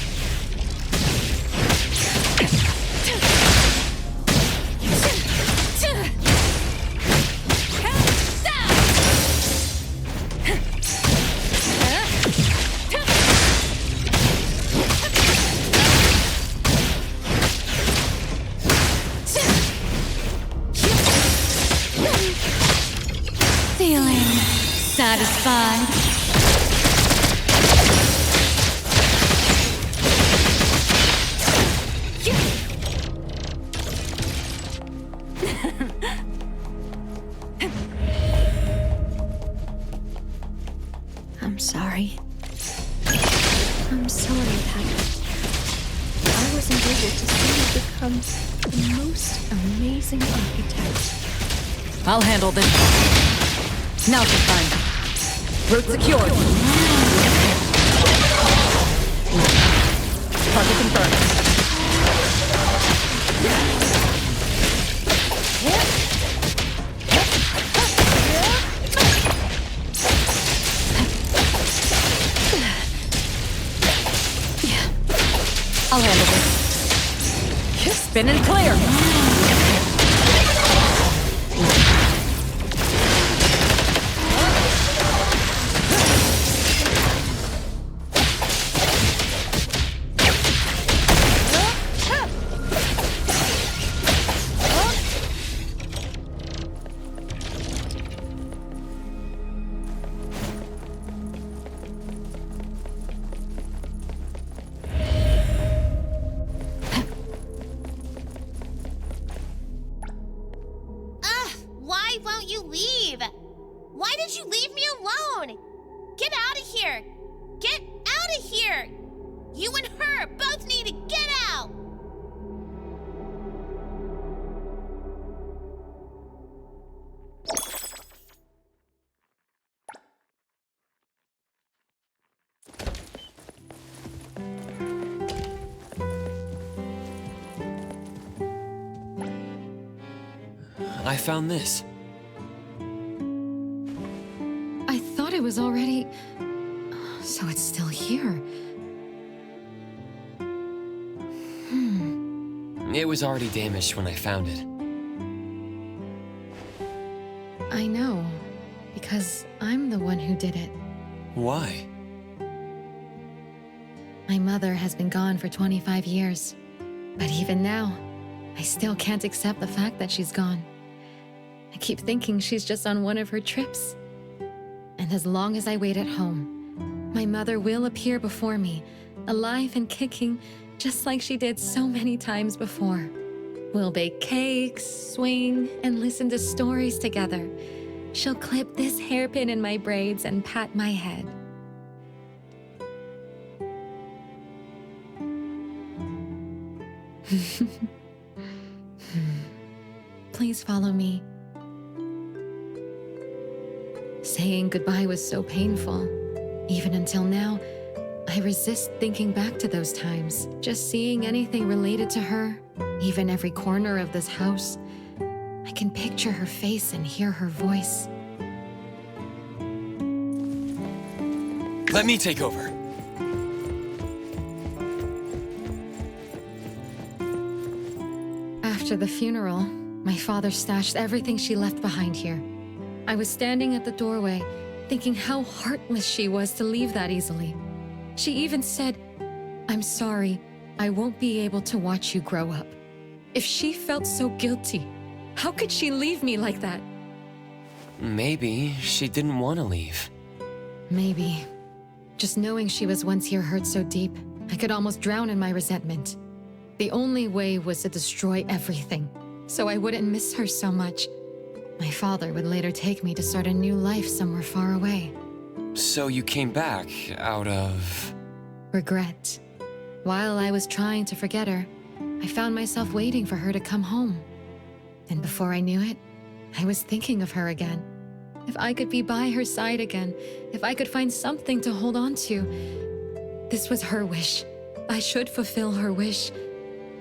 Feeling satisfied. I'm sorry. I'm sorry, Patty. I wasn't able to see you become the most amazing architect. I'll handle this. Now's the time. Route secured. Target confirmed. I'll handle this. Spin and clear. Why won't you leave? Why did you leave me alone? Get out of here! Get out of here! You and her both need to get out! I found this. I thought it was already... So it's still here. It was already damaged when I found it. I know, because I'm the one who did it. Why? My mother has been gone for 25 years. But even now, I still can't accept the fact that she's gone. I keep thinking she's just on one of her trips. And as long as I wait at home, my mother will appear before me, alive and kicking, just like she did so many times before. We'll bake cakes, swing, and listen to stories together. She'll clip this hairpin in my braids and pat my head. Please follow me. Saying goodbye was so painful. Even until now, I resist thinking back to those times. Just seeing anything related to her, even every corner of this house, I can picture her face and hear her voice. Let me take over. After the funeral, my father stashed everything she left behind here. I was standing at the doorway, thinking how heartless she was to leave that easily. She even said, "I'm sorry, I won't be able to watch you grow up." If she felt so guilty, how could she leave me like that? Maybe she didn't want to leave. Maybe. Just knowing she was once here hurt so deep, I could almost drown in my resentment. The only way was to destroy everything, so I wouldn't miss her so much. My father would later take me to start a new life somewhere far away. So you came back out of... Regret. While I was trying to forget her, I found myself waiting for her to come home. And before I knew it, I was thinking of her again. If I could be by her side again, if I could find something to hold on to. This was her wish. I should fulfill her wish.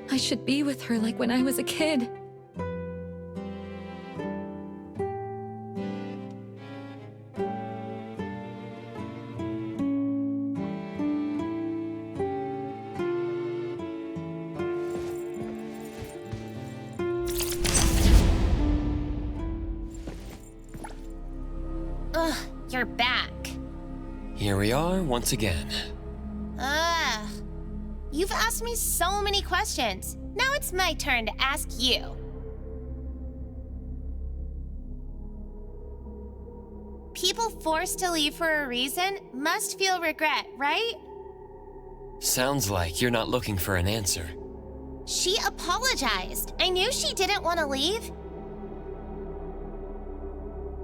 I should be with her like when I was a kid. Ugh, you're back. Here we are once again. Ugh. You've asked me so many questions. Now it's my turn to ask you. People forced to leave for a reason must feel regret, right? Sounds like you're not looking for an answer. She apologized. I knew she didn't want to leave.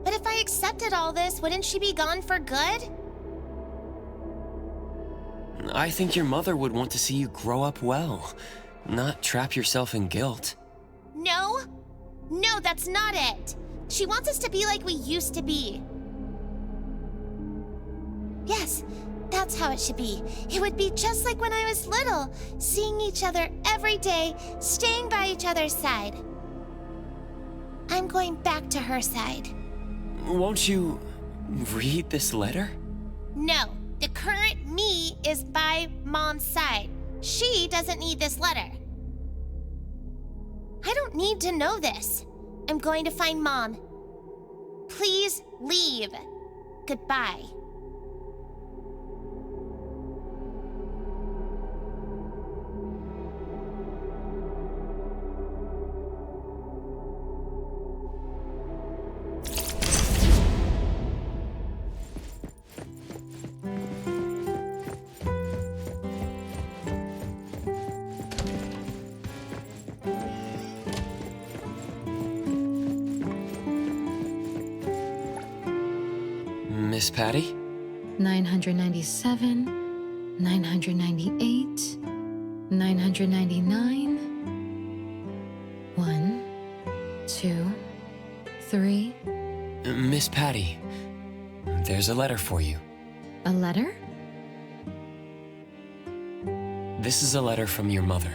But if I accepted all this, wouldn't she be gone for good? I think your mother would want to see you grow up well, not trap yourself in guilt. No. No, that's not it. She wants us to be like we used to be. Yes, that's how it should be. It would be just like when I was little, seeing each other every day, staying by each other's side. I'm going back to her side. Won't you read this letter? No, the current me is by Mom's side. She doesn't need this letter. I don't need to know this. I'm going to find Mom. Please leave. Goodbye. Miss Patty? 997, 998, 999. 1, 2, 3. Miss Patty, there's a letter for you. A letter? This is a letter from your mother.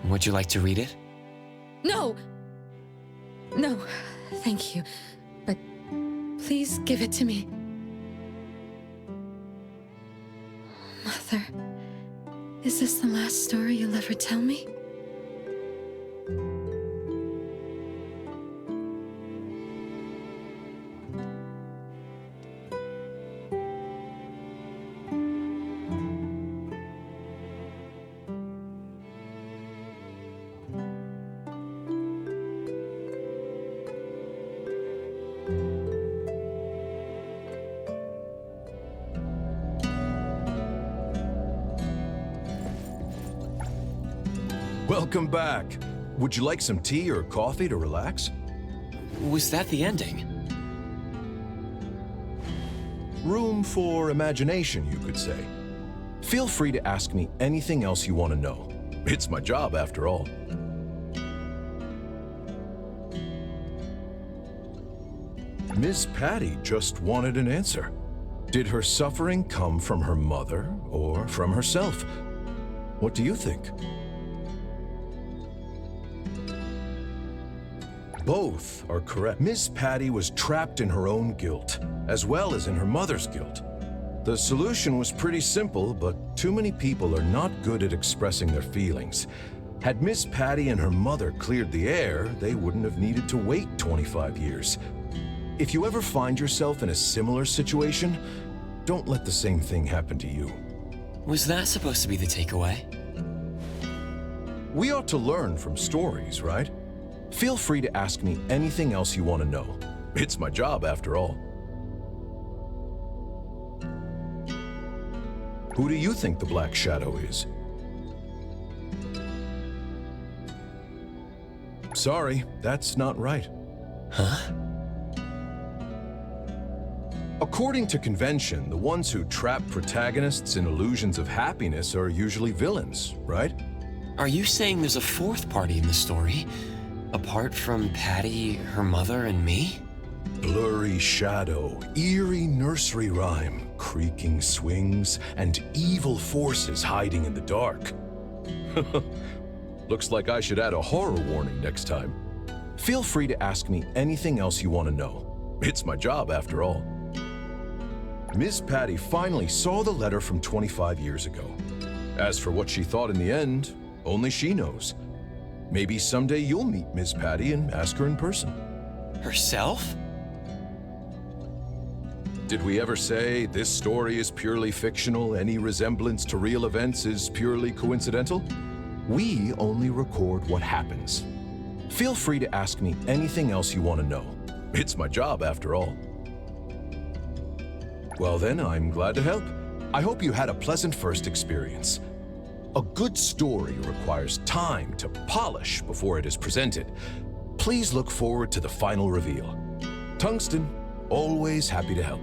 Would you like to read it? No! No, thank you. But please give it to me. Mother, is this the last story you'll ever tell me? Welcome back. Would you like some tea or coffee to relax? Was that the ending? Room for imagination, you could say. Feel free to ask me anything else you want to know. It's my job, after all. Miss Patty just wanted an answer. Did her suffering come from her mother or from herself? What do you think? Both are correct. Miss Patty was trapped in her own guilt, as well as in her mother's guilt. The solution was pretty simple, but too many people are not good at expressing their feelings. Had Miss Patty and her mother cleared the air, they wouldn't have needed to wait 25 years. If you ever find yourself in a similar situation, don't let the same thing happen to you. Was that supposed to be the takeaway? We ought to learn from stories, right? Feel free to ask me anything else you want to know. It's my job, after all. Who do you think the Black Shadow is? Sorry, that's not right. Huh? According to convention, the ones who trap protagonists in illusions of happiness are usually villains, right? Are you saying there's a fourth party in the story? Apart from Patty, her mother, and me? Blurry shadow, eerie nursery rhyme, creaking swings, and evil forces hiding in the dark. Looks like I should add a horror warning next time. Feel free to ask me anything else you want to know. It's my job, after all. Miss Patty finally saw the letter from 25 years ago. As for what she thought in the end, only she knows. Maybe someday you'll meet Miss Patty and ask her in person. Herself? Did we ever say this story is purely fictional, any resemblance to real events is purely coincidental? We only record what happens. Feel free to ask me anything else you want to know. It's my job, after all. Well then, I'm glad to help. I hope you had a pleasant first experience. A good story requires time to polish before it is presented. Please look forward to the final reveal. Tungsten, always happy to help.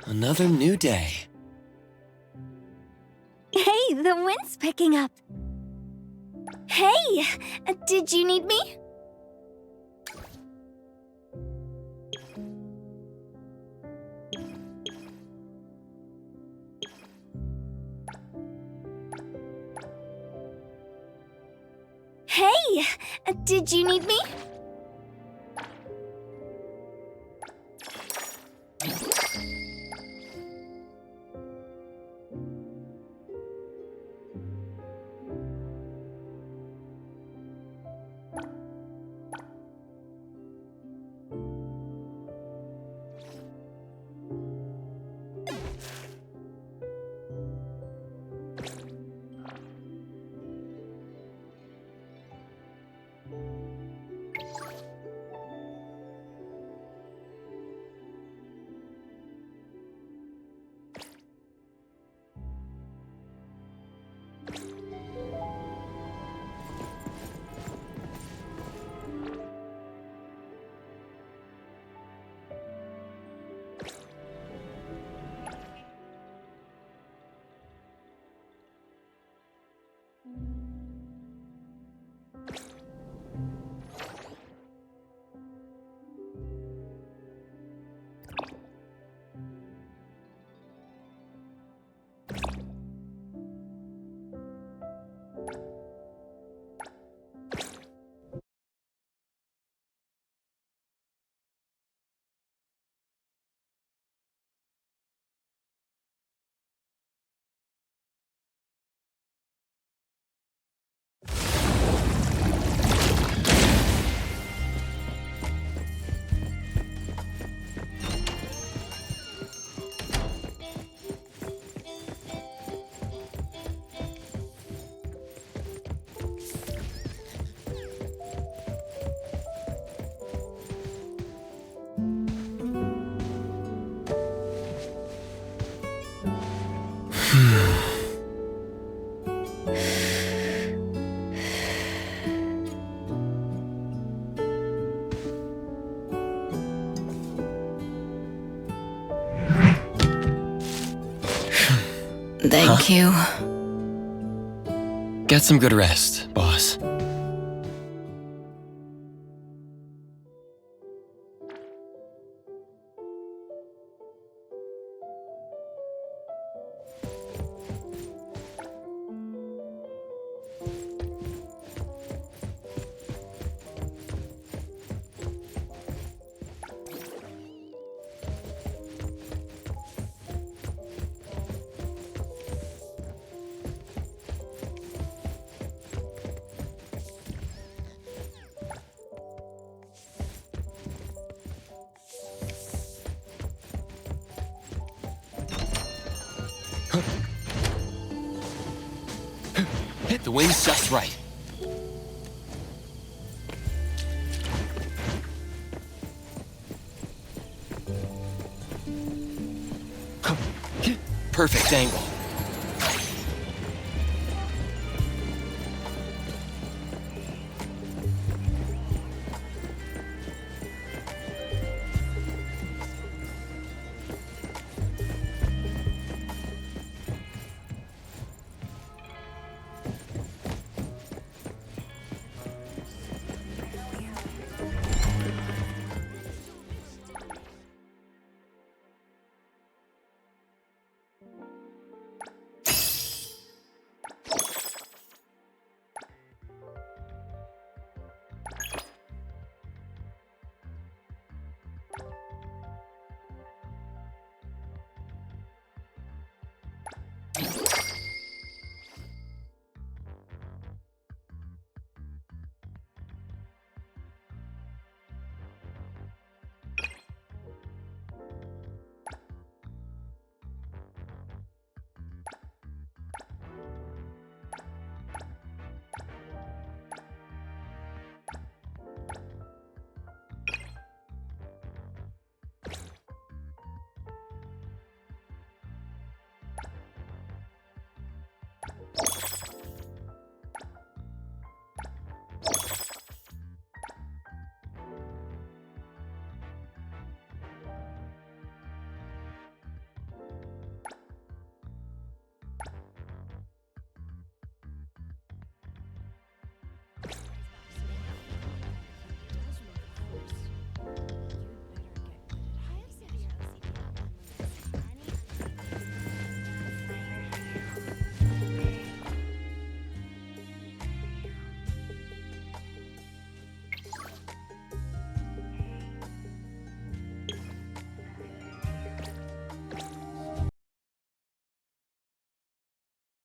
Another new day. Hey, the wind's picking up. Hey, did you need me? Hey, did you need me? Thank you. Get some good rest, boss. The wind's just right. Perfect angle.